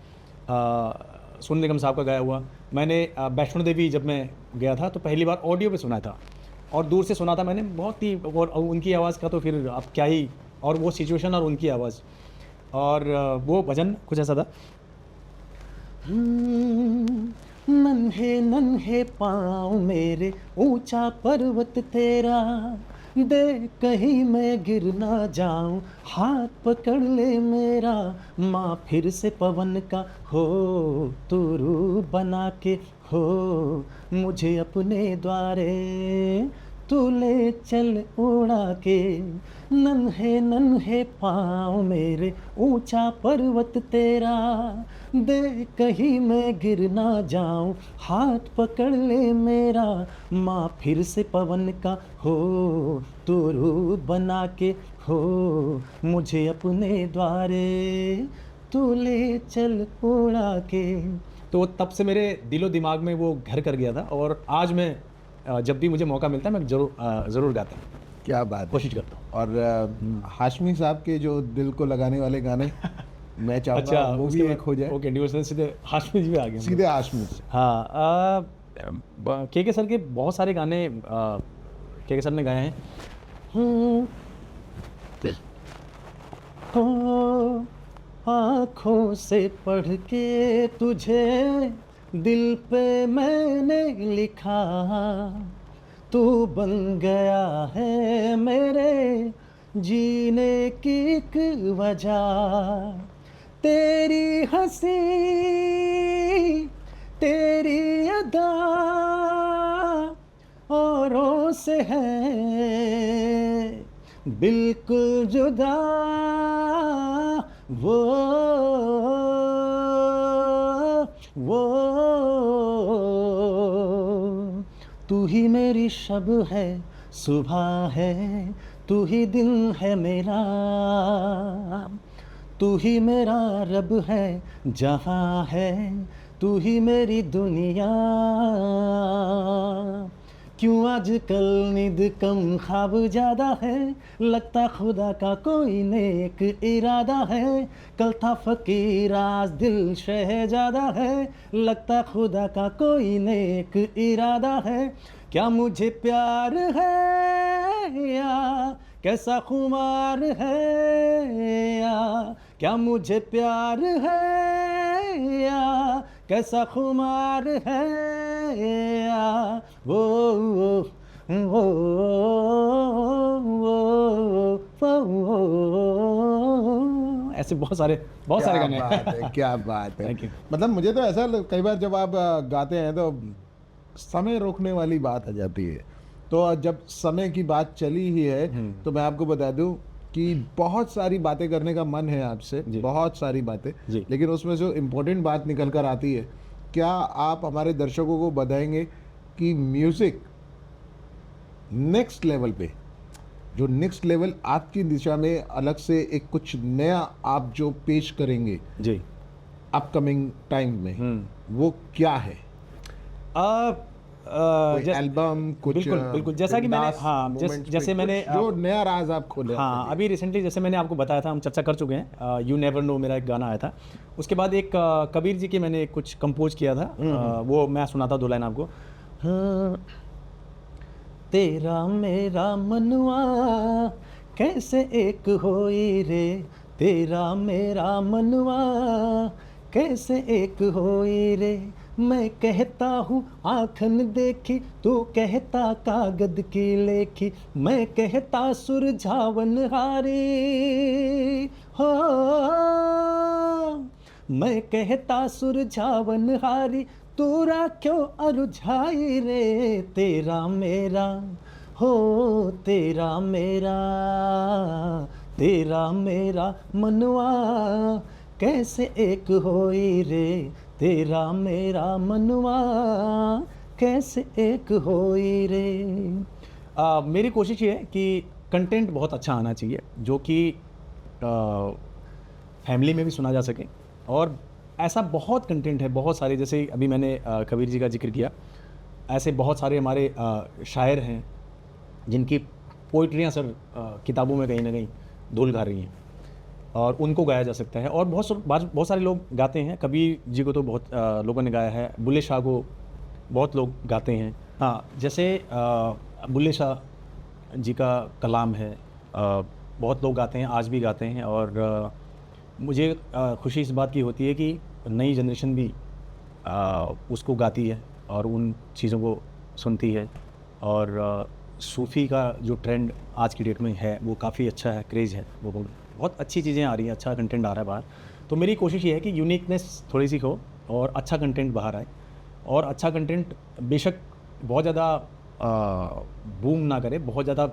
सोनू निगम साहब का गाया हुआ मैंने वैष्णो देवी जब मैं गया था तो पहली बार ऑडियो पे सुना था और दूर से सुना था मैंने, बहुत ही, और उनकी आवाज़ का तो फिर आप क्या ही, और वो सिचुएशन और उनकी आवाज़, और वो भजन कुछ ऐसा था। नन्हे नन्हे पाँव मेरे ऊंचा पर्वत तेरा, दे कहीं मैं गिर ना जाऊं, हाथ पकड़ ले मेरा, माँ फिर से पवन का हो तू रूप बना के हो मुझे अपने द्वारे तू ले चल उड़ा के। नन्हे नन्हे पाँव मेरे ऊंचा पर्वत तेरा, दे कहीं मैं गिर ना जाऊं, हाथ पकड़ ले मेरा, माँ फिर से पवन का हो तू रूप बना के हो मुझे अपने द्वारे तू ले चल उड़ा के। तो तब से मेरे दिलो दिमाग में वो घर कर गया था और आज मैं जब भी मुझे मौका मिलता है मैं ज़रूर गाता हूँ,
क्या बात है।
कोशिश करता हूँ।
और हाशमी साहब के जो दिल को लगाने वाले गाने मैं चाहूँगा
अच्छा,
वो भी एक हो जाए।
ओके, डिवोशनल सीधे हाशमी जी में आ गए।
सीधे हाशमी से।
हाँ, के सर के बहुत सारे गाने के सर ने गाए हैं। हो आँखों से पढ़ के तुझे दिल पे मैंने लिखा, तू बन गया है मेरे जीने की एक वजह, तेरी हंसी तेरी अदा औरों से है बिल्कुल जुदा, वो तू ही मेरी शब है सुबह है, तू ही दिन है मेरा, तू ही मेरा रब है जहाँ है, तू ही मेरी दुनिया। क्यों आजकल नींद कम ख्वाब ज़्यादा है, लगता खुदा का कोई नेक इरादा है, कल था फ़कीर आज दिल शहज़ादा है, लगता खुदा का कोई नेक इरादा है। क्या मुझे प्यार है या कैसा खुमार है, या क्या मुझे प्यार है या कैसा खुमार है, या वो ऐसे बहुत सारे गाने हैं।
क्या बात है।
Thank you.
मतलब मुझे तो ऐसा कई बार जब आप गाते हैं तो समय रोकने वाली बात आ जाती है। तो जब समय की बात चली ही है तो मैं आपको बता दूं कि बहुत सारी बातें करने का मन है आपसे, बहुत सारी बातें, लेकिन उसमें जो इम्पोर्टेंट बात निकल कर आती है, क्या आप हमारे दर्शकों को बताएंगे कि म्यूज़िक नेक्स्ट लेवल पे, जो नेक्स्ट लेवल आपकी दिशा में अलग से एक कुछ नया आप जो पेश करेंगे
जी
अपकमिंग टाइम में, वो क्या है? एल्बम कुछ?
बिल्कुल जैसा कि मैंने जैसे मैंने
जो नया राज आप खोले।
अभी रिसेंटली जैसे मैंने आपको बताया था, हम चर्चा कर चुके हैं, यू नेवर नो मेरा एक गाना आया था, उसके बाद एक कबीर जी की मैंने कुछ कंपोज किया था, वो मैं सुनाता 2 लाइन आपको। तेरा मेरा मनवा कैसे एक होई रे, तेरा मेरा मनवा कैसे एक होई रे, मैं कहता हूँ आँखन देखी, तू कहता कागद की लेखी, मैं कहता सुरझावन हारी हो, मैं कहता सुरझावन हारी, तू राख्यो अरुझाई रे, तेरा मेरा हो तेरा मेरा, तेरा मेरा मनवा कैसे एक होई रे, तेरा मेरा मनवा कैसे एक होई रे। मेरी कोशिश ये है कि कंटेंट बहुत अच्छा आना चाहिए, जो कि फैमिली में भी सुना जा सके और ऐसा बहुत कंटेंट है, बहुत सारे, जैसे अभी मैंने कबीर जी का जिक्र किया, ऐसे बहुत सारे हमारे शायर हैं जिनकी पोइट्रियाँ सर किताबों में कहीं ना कहीं धूल खा रही हैं, और उनको गाया जा सकता है। और बहुत सारे लोग गाते हैं। कबीर जी को तो बहुत लोगों ने गाया है, बुल्ले शाह को बहुत लोग गाते हैं। हाँ, जैसे बुल्ले शाह जी का कलाम है, बहुत लोग गाते हैं, आज भी गाते हैं। और मुझे खुशी इस बात की होती है कि नई जनरेशन भी उसको गाती है और उन चीज़ों को सुनती है। और सूफ़ी का जो ट्रेंड आज की डेट में है वो काफ़ी अच्छा है, क्रेज़ है, वो बहुत अच्छी चीज़ें आ रही हैं, अच्छा कंटेंट आ रहा है बाहर। तो मेरी कोशिश ये है कि यूनिकनेस थोड़ी सी हो और अच्छा कंटेंट बाहर आए, और अच्छा कंटेंट बेशक बहुत ज़्यादा बूम ना करे, बहुत ज़्यादा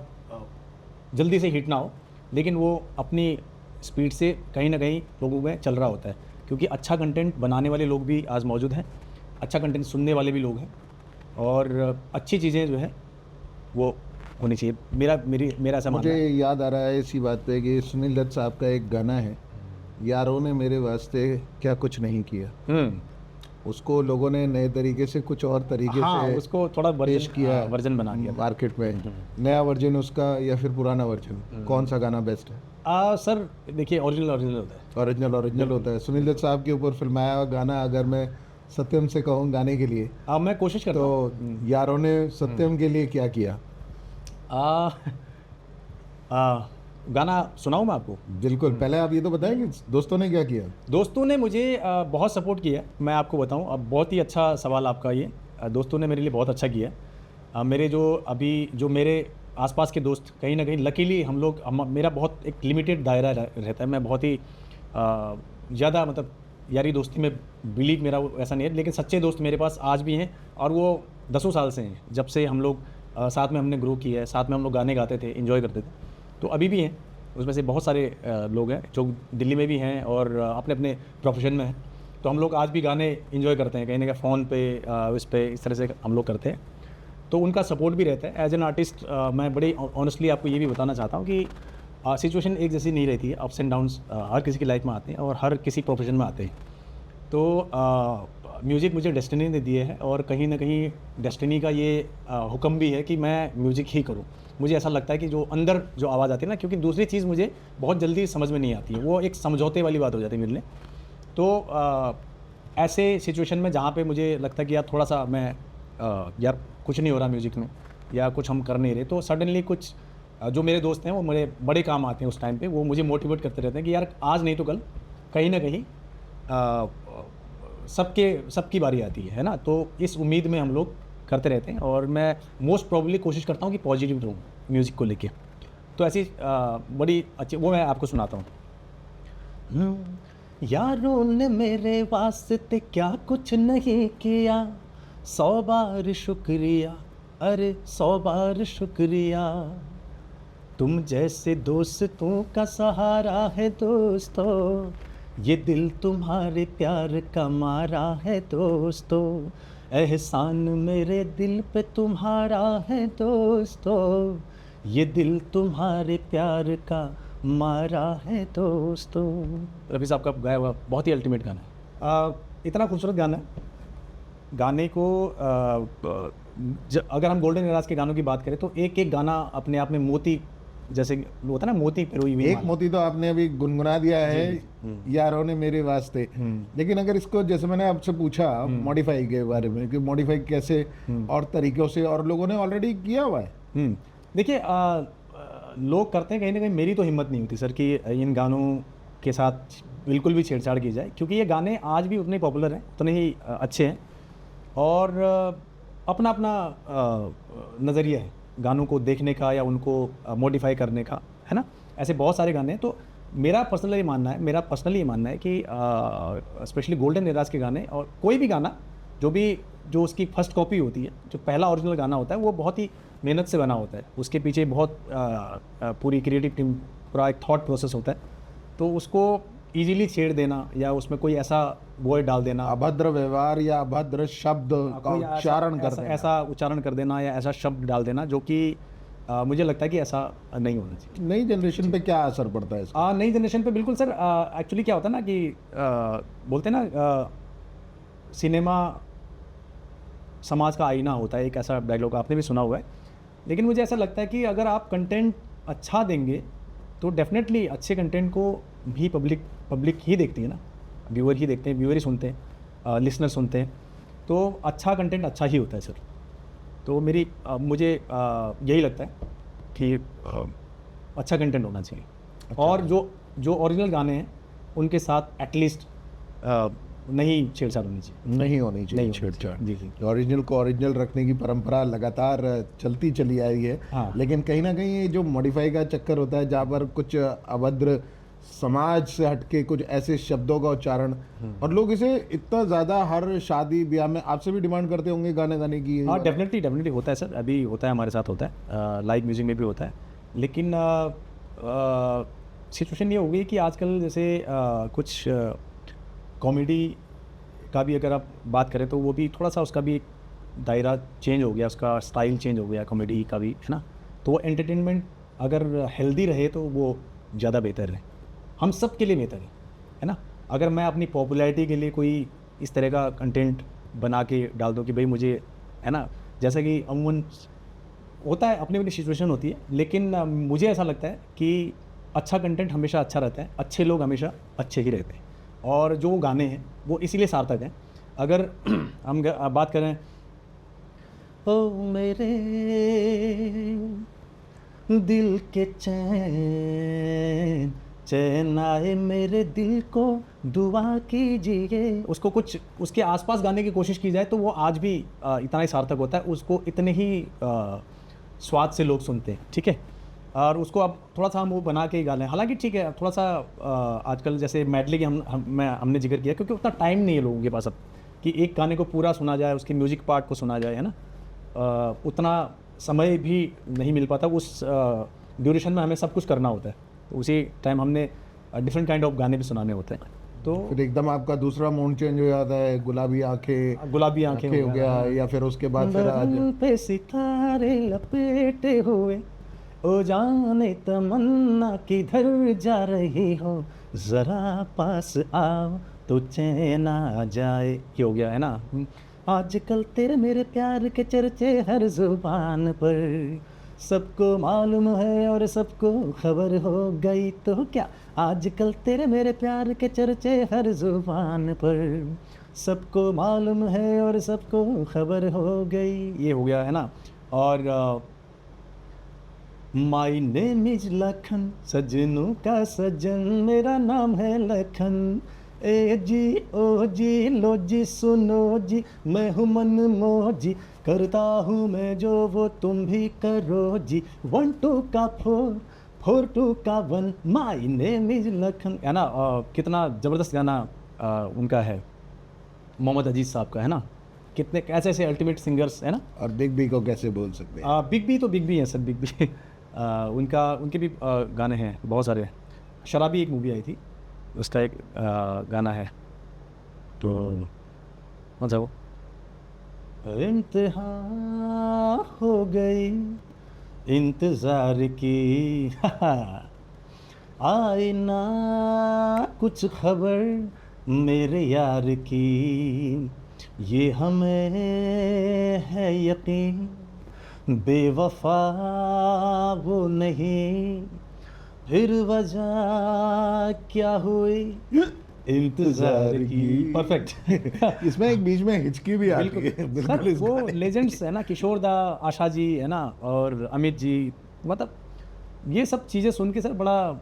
जल्दी से हिट ना हो, लेकिन वो अपनी स्पीड से कहीं ना कहीं लोगों में चल रहा होता है, क्योंकि अच्छा कंटेंट बनाने वाले लोग भी आज मौजूद हैं, अच्छा कंटेंट सुनने वाले भी लोग हैं, और अच्छी चीज़ें जो है वो होनी चाहिए। मेरा ऐसा मानना
मुझे
है।
याद आ रहा है इसी बात पे कि सुनील दत्त साहब का एक गाना है, यारों ने मेरे वास्ते क्या कुछ नहीं किया। उसको लोगों ने नए तरीके से, कुछ और तरीके
हाँ,
से
उसको थोड़ा
पेश किया,
वर्जन बना दिया।
मार्केट में। नया वर्जन उसका या फिर पुराना वर्जन, कौन सा गाना बेस्ट है?
सर देखिए, ओरिजिनल होता है।
ओरिजिनल होता है। सुनील दत्त साहब के ऊपर फिल्माया हुआ गाना, अगर मैं सत्यम से कहूँ गाने के लिए,
मैं कोशिश करता हूँ।
तो यारों ने सत्यम के लिए क्या किया?
गाना सुनाऊँ मैं आपको?
बिल्कुल, पहले आप ये तो बताएं कि दोस्तों ने क्या किया।
दोस्तों ने मुझे बहुत सपोर्ट किया, मैं आपको बताऊं। अब बहुत ही अच्छा सवाल आपका ये। दोस्तों ने मेरे लिए बहुत अच्छा किया। मेरे जो मेरे आसपास के दोस्त, कहीं ना कहीं लकीली मेरा बहुत एक लिमिटेड दायरा रहता है। मैं बहुत ही ज़्यादा मतलब यारी दोस्ती में बिलीव मेरा ऐसा नहीं है, लेकिन सच्चे दोस्त मेरे पास आज भी हैं, और वो 10 साल से हैं, जब से हम लोग साथ में हमने ग्रो किया है, साथ में हम लोग गाने गाते थे, एंजॉय करते थे, तो अभी भी हैं। उसमें से बहुत सारे लोग हैं जो दिल्ली में भी हैं और अपने अपने प्रोफेशन में हैं, तो हम लोग आज भी गाने एंजॉय करते हैं, कहीं ना कहीं फ़ोन पे, इस तरह से हम लोग करते हैं। तो उनका सपोर्ट भी रहता है। एज एन आर्टिस्ट मैं बड़े ऑनेस्टली आपको ये भी बताना चाहता हूँ कि सिचुएशन एक जैसी नहीं रहती है, अप्स एंड डाउन्स हर किसी की लाइफ में आते हैं और हर किसी प्रोफेशन में आते हैं। तो म्यूज़िक मुझे डेस्टिनी ने दिए है, और कहीं ना कहीं डेस्टिनी का ये हुक्म भी है कि मैं म्यूज़िक ही करूँ। मुझे ऐसा लगता है कि जो अंदर जो आवाज़ आती है ना, क्योंकि दूसरी चीज़ मुझे बहुत जल्दी समझ में नहीं आती है, वो एक समझौते वाली बात हो जाती है मेरे लिए। तो ऐसे सिचुएशन में जहाँ पे मुझे लगता है कि यार थोड़ा सा मैं यार कुछ नहीं हो रहा म्यूज़िक में, या कुछ हम कर नहीं रहे, तो सडनली कुछ जो मेरे दोस्त हैं वो मेरे बड़े काम आते हैं उस टाइम पे, वो मुझे मोटिवेट करते रहते हैं कि यार आज नहीं तो कल कहीं ना कहीं सबकी बारी आती है ना। तो इस उम्मीद में हम लोग करते रहते हैं, और मैं मोस्ट प्रोबेबली कोशिश करता हूँ कि पॉजिटिव रहूँ म्यूज़िक को लेके। तो ऐसी बड़ी अच्छी, वो मैं आपको सुनाता हूँ। यारों ने मेरे वास्ते क्या कुछ नहीं किया, 100 बार शुक्रिया, अरे 100 बार शुक्रिया, तुम जैसे दोस्तों का सहारा है दोस्तों, ये दिल तुम्हारे प्यार का मारा है दोस्तों, एहसान मेरे दिल पे तुम्हारा है दोस्तों, ये दिल तुम्हारे प्यार का मारा है दोस्तों। रफ़ी साहब का गाया हुआ बहुत ही अल्टीमेट गाना है। इतना खूबसूरत गाना है। गाने को अगर हम गोल्डन एराज के गानों की बात करें तो एक एक गाना अपने आप में मोती जैसे होता है ना, मोती पिरोई हुई
एक मोती तो आपने अभी गुनगुना दिया है, यारों ने मेरे वास्ते। लेकिन अगर इसको, जैसे मैंने आपसे पूछा मॉडिफाई के बारे में, कि मॉडिफाई कैसे और तरीकों से, और लोगों ने ऑलरेडी किया हुआ है।
देखिए लोग करते हैं, कहीं ना कहीं मेरी तो हिम्मत नहीं होती सर कि इन गानों के साथ बिल्कुल भी छेड़छाड़ की जाए, क्योंकि ये गाने आज भी उतने पॉपुलर हैं, उतने ही अच्छे हैं, और अपना अपना नज़रिया है गानों को देखने का या उनको मॉडिफाई करने का, है ना। ऐसे बहुत सारे गाने हैं। तो मेरा पर्सनली मानना है कि स्पेशली गोल्डन एराज के गाने, और कोई भी गाना जो उसकी फर्स्ट कॉपी होती है, जो पहला ओरिजिनल गाना होता है, वो बहुत ही मेहनत से बना होता है, उसके पीछे बहुत पूरी क्रिएटिव टीम, पूरा एक थॉट प्रोसेस होता है। तो उसको इजीली छेड़ देना या उसमें कोई ऐसा वर्ड डाल देना,
अभद्र व्यवहार या अभद्र शब्द का उच्चारण कर देना,
ऐसा उच्चारण कर देना या ऐसा शब्द डाल देना जो कि मुझे लगता है कि ऐसा नहीं होना चाहिए।
नई जनरेशन पे क्या असर पड़ता है इसका?
नई जनरेशन पे बिल्कुल सर, एक्चुअली क्या होता है ना कि बोलते हैं ना, सिनेमा समाज का आईना होता है, एक ऐसा डायलॉग आपने भी सुना हुआ है। लेकिन मुझे ऐसा लगता है कि अगर आप कंटेंट अच्छा देंगे तो डेफिनेटली अच्छे कंटेंट को भी पब्लिक ही देखती है ना, व्यूअर ही देखते हैं, व्यूअर ही सुनते हैं, लिसनर सुनते हैं। तो अच्छा कंटेंट अच्छा ही होता है सर। तो मुझे यही लगता है कि अच्छा कंटेंट होना चाहिए। और जो ओरिजिनल गाने हैं उनके साथ एटलीस्ट नहीं छेड़छाड़ होनी चाहिए।
नहीं होनी चाहिए
नहीं होनी
छेड़छाड़।
चाहिए। जी जी।
ओरिजिनल को ओरिजिनल रखने की परंपरा लगातार चलती चली आ रही है।
हाँ।
लेकिन कहीं ना कहीं ये जो मॉडिफाई का चक्कर होता है, जहाँ पर कुछ अभद्र समाज से हटके कुछ ऐसे शब्दों का उच्चारण, और लोग इसे इतना ज़्यादा हर शादी ब्याह में आपसे भी डिमांड करते होंगे गाने गाने की।
हाँ, डेफिनेटली होता है सर, अभी होता है, हमारे साथ होता है, लाइव म्यूज़िक में भी होता है। लेकिन सिचुएशन ये हो गई कि आजकल जैसे कुछ कॉमेडी का भी अगर आप बात करें तो वो भी थोड़ा सा, उसका भी एक दायरा चेंज हो गया, उसका स्टाइल चेंज हो गया कॉमेडी का भी, है ना। तो वो एंटरटेनमेंट अगर हेल्दी रहे तो वो ज़्यादा बेहतर है, हम सब के लिए बेहतर है ना। अगर मैं अपनी पॉपुलैरिटी के लिए कोई इस तरह का कंटेंट बना के डाल दूँ कि भाई मुझे, है ना, जैसा कि अमूमन होता है, अपनी अपनी सिचुएशन होती है। लेकिन मुझे ऐसा लगता है कि अच्छा कंटेंट हमेशा अच्छा रहता है, अच्छे लोग हमेशा अच्छे ही रहते हैं, और जो गाने हैं वो इसीलिए सार्थक हैं। अगर हम बात करें, ओ मेरे दिल के चैन चैन आए मेरे दिल को दुआ कीजिए, उसको कुछ उसके आसपास गाने की कोशिश की जाए तो वो आज भी इतना ही सार्थक होता है, उसको इतने ही स्वाद से लोग सुनते हैं, ठीक है। और उसको अब थोड़ा सा हम वो बना के ही गा लें, हालांकि ठीक है, थोड़ा सा आजकल जैसे मेडले की हमने जिक्र किया, क्योंकि उतना टाइम नहीं है लोगों के पास अब कि एक गाने को पूरा सुना जाए, उसके म्यूज़िक पार्ट को सुना जाए, है ना। उतना समय भी नहीं मिल पाता, उस ड्यूरेशन में हमें सब कुछ करना होता है, तो उसी टाइम हमने डिफरेंट काइंड ऑफ गाने भी सुनाने होते हैं। तो
फिर एकदम आपका दूसरा मूड चेंज हो जाता है, गुलाबी आंखें
आंखें
हो गया, या फिर उसके बाद फिर आज
बदन पे सितारे लपेटे हुए, ओ जाने तमन्ना किधर जा रही हो, जरा पास आओ तो चैन आ जाए, ये हो गया, है ना। आजकल तेरे मेरे प्यार के चर्चे हर जुबान पर, सबको मालूम है और सबको खबर हो गई, तो क्या आजकल तेरे मेरे प्यार के चर्चे हर जुबान पर, सबको मालूम है और सबको खबर हो गई, ये हो गया, है ना। और माई नेम इज लखन, सजनों का सजन मेरा नाम है लखन, ए जी ओ जी लो जी सुनो जी, मैं हूँ मन मौजी, करता हूँ मैं जो वो तुम भी करो जी, 1 2 का 4 4 2 का 1, माई नेम इज लखन, है ना। कितना ज़बरदस्त गाना उनका है, मोहम्मद अजीज़ साहब का, है ना। कितने ऐसे ऐसे अल्टीमेट सिंगर्स, है ना।
और बिग बी को कैसे बोल सकते हैं?
बिग बी तो बिग बी है सर, बिग बी उनके भी गाने हैं बहुत सारे। शराबी एक मूवी आई थी, उसका एक गाना है, तो कौन सा वो, इंतहा हो गई इंतज़ार की आए ना कुछ खबर मेरे यार की, ये हमें है यकीन बेवफा वो नहीं, फिर वजह क्या हुई इंतजार की। परफेक्ट।
इसमें एक बीच में हिचकी भी आती है
सर,
बिल्कुल इस
वो
गाने।
लेजेंड्स है ना, किशोर दा, आशा जी, है ना, और अमित जी, मतलब ये सब चीज़ें सुन के सर बड़ा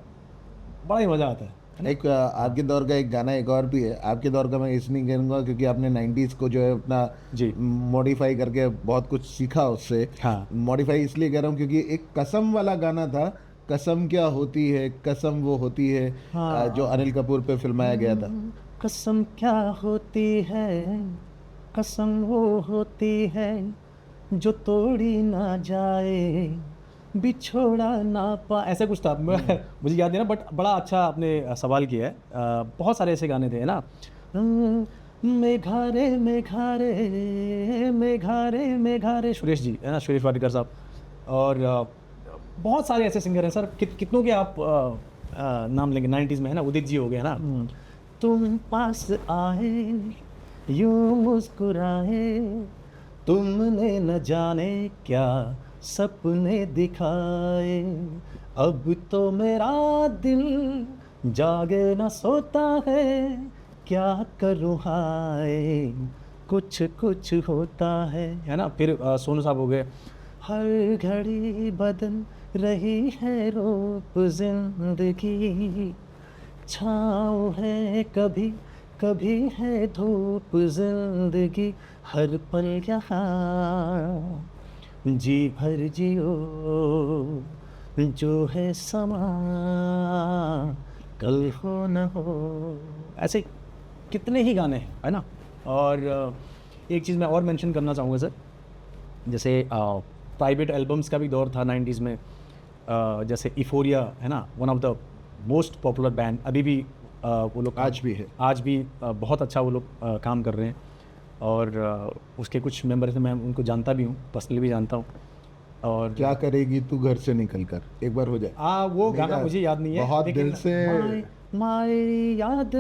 ही मज़ा आता है।
एक आपके दौर का एक गाना एक और भी है, आपके दौर का मैं इसलिए कहूँगा क्योंकि आपने 90s को जो है अपना
जी।
मॉडिफाई करके बहुत कुछ सीखा उससे।
हाँ।
मॉडिफाई इसलिए कह रहा हूँ क्योंकि एक कसम वाला गाना था, कसम क्या होती है, कसम वो होती है,
हाँ।
जो अनिल कपूर पे फिल्माया गया था।
कसम क्या होती है, कसम वो होती है जो तोड़ी ना जाए, बिछोड़ा ना पा, ऐसा कुछ था। मुझे याद नहीं ना, बट बड़ा अच्छा आपने सवाल किया है। बहुत सारे ऐसे गाने थे, है ना। मेघारे मेघारे मेघारे मेघारे, सुरेश जी, है ना, सुरेश वाडकर साहब। और बहुत सारे ऐसे सिंगर हैं सर, कितनों के आप नाम लेंगे 90s में, है ना, उदित जी हो गए, है ना। तुम पास आए यूं मुस्कुराए, तुमने न जाने क्या सपने दिखाए, अब तो मेरा दिल जागे न सोता है, क्या करूँ हाय कुछ कुछ होता है ना। फिर सोनू साहब हो गए, हर घड़ी बदल रही है रूप जिंदगी, छाँव है कभी कभी है धूप जिंदगी, हर पल यहाँ जी भर जियो, जो है समा कल हो न हो। ऐसे कितने ही गाने हैं, है ना। और एक चीज़ मैं और मेंशन करना चाहूँगा सर, जैसे प्राइवेट एल्बम्स का भी दौर था 90s में। जैसे इफोरिया है ना, one of the most popular band, अभी भी वो लोग
आज भी है।
आज भी बहुत अच्छा वो लोग काम कर रहे हैं। और उसके कुछ मेंबर हैं, मैं उनको जानता भी हूँ, पर्सनली भी जानता हूँ। और
क्या करेगी तू घर से निकल कर, एक बार हो जाए।
वो गाना मुझे याद नहीं है,
बहुत
लेकिन
दिल से
माए याद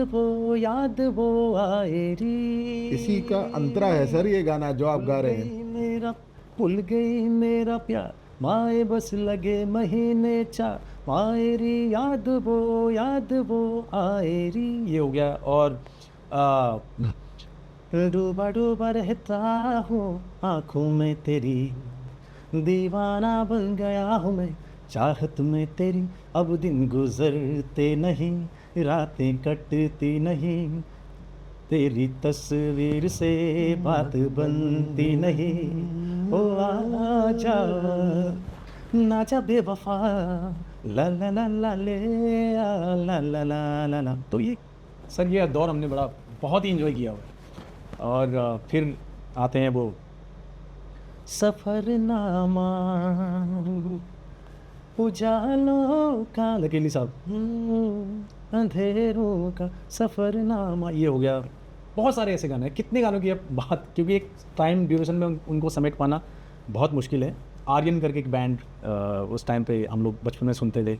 वो आए री,
इसी का अंतरा है सर ये गाना जो आप गा रहे हैं।
मेरा भूल गई मेरा प्यार, माए बस लगे महीने चार, माएरी याद वो आए री, ये हो गया। और डूबा डूबा रहता हूँ आँखों में तेरी, दीवाना बन गया हूँ मैं चाहत में तेरी, अब दिन गुजरते नहीं रातें कटती नहीं, तेरी तस्वीर से बात बनती नहीं, ओ आजा ना जा बेवफा, ला ला ला ला ले आ, ला ला ला ला ला। तो ये सर, ये दौर हमने बहुत ही इंजॉय किया हुआ है। और फिर आते हैं वो सफरनामा, उजालों का, लकीली साहब, अंधेरों का सफरनामा, ये हो गया। बहुत सारे ऐसे गाने हैं, कितने गानों की अब बात, क्योंकि एक टाइम ड्यूरेशन में उनको समेट पाना बहुत मुश्किल है। आर्यन करके एक बैंड उस टाइम पे हम लोग बचपन में सुनते थे।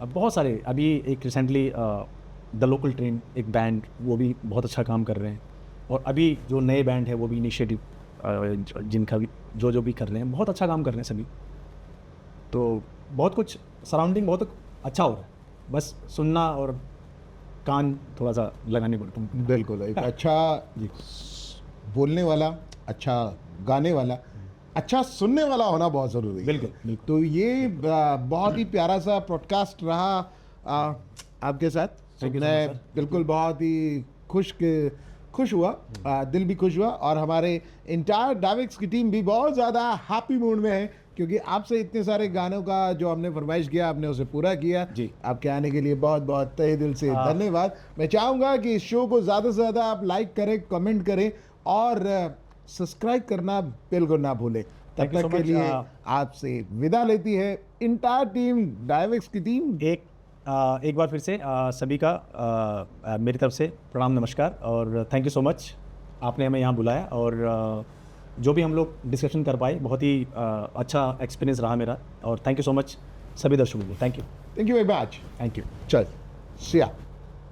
बहुत सारे, अभी एक रिसेंटली द लोकल ट्रेन एक बैंड, वो भी बहुत अच्छा काम कर रहे हैं। और अभी जो नए बैंड है वो भी इनिशिएटिव जिनका भी जो भी कर रहे हैं, बहुत अच्छा काम कर रहे हैं सभी। तो बहुत कुछ सराउंडिंग बहुत अच्छा हो रहा है, बस सुनना और कान थोड़ा सा लगाने पड़ता हूँ।
बिल्कुल, एक अच्छा बोलने वाला, अच्छा गाने वाला, अच्छा सुनने वाला होना बहुत ज़रूरी है।
बिल्कुल।
तो ये बहुत ही प्यारा सा पॉडकास्ट रहा आपके साथ। मैं बिल्कुल बहुत ही खुश हुआ, दिल भी खुश हुआ, और हमारे इंटायर डायवेक्स की टीम भी बहुत ज़्यादा हैप्पी मूड में है, क्योंकि आपसे इतने सारे गानों का जो हमने फरमाइश किया आपने उसे पूरा किया
जी।
आपके आने के लिए बहुत बहुत तहे दिल से धन्यवाद। मैं चाहूँगा कि इस शो को ज़्यादा से ज़्यादा आप लाइक करें, कमेंट करें और सब्सक्राइब करना बिल्कुल ना भूलें। तब तक के लिए आपसे विदा लेती है इंटायर टीम, डायवेक्स की टीम।
एक बार फिर से सभी का मेरी तरफ से प्रणाम, नमस्कार, और थैंक यू सो मच, आपने हमें यहाँ बुलाया। और जो भी हम लोग डिस्कशन कर पाए, बहुत ही अच्छा एक्सपीरियंस रहा मेरा। और थैंक यू सो मच सभी दर्शकों को। Thank you
very much.
Thank you.
चल सिया।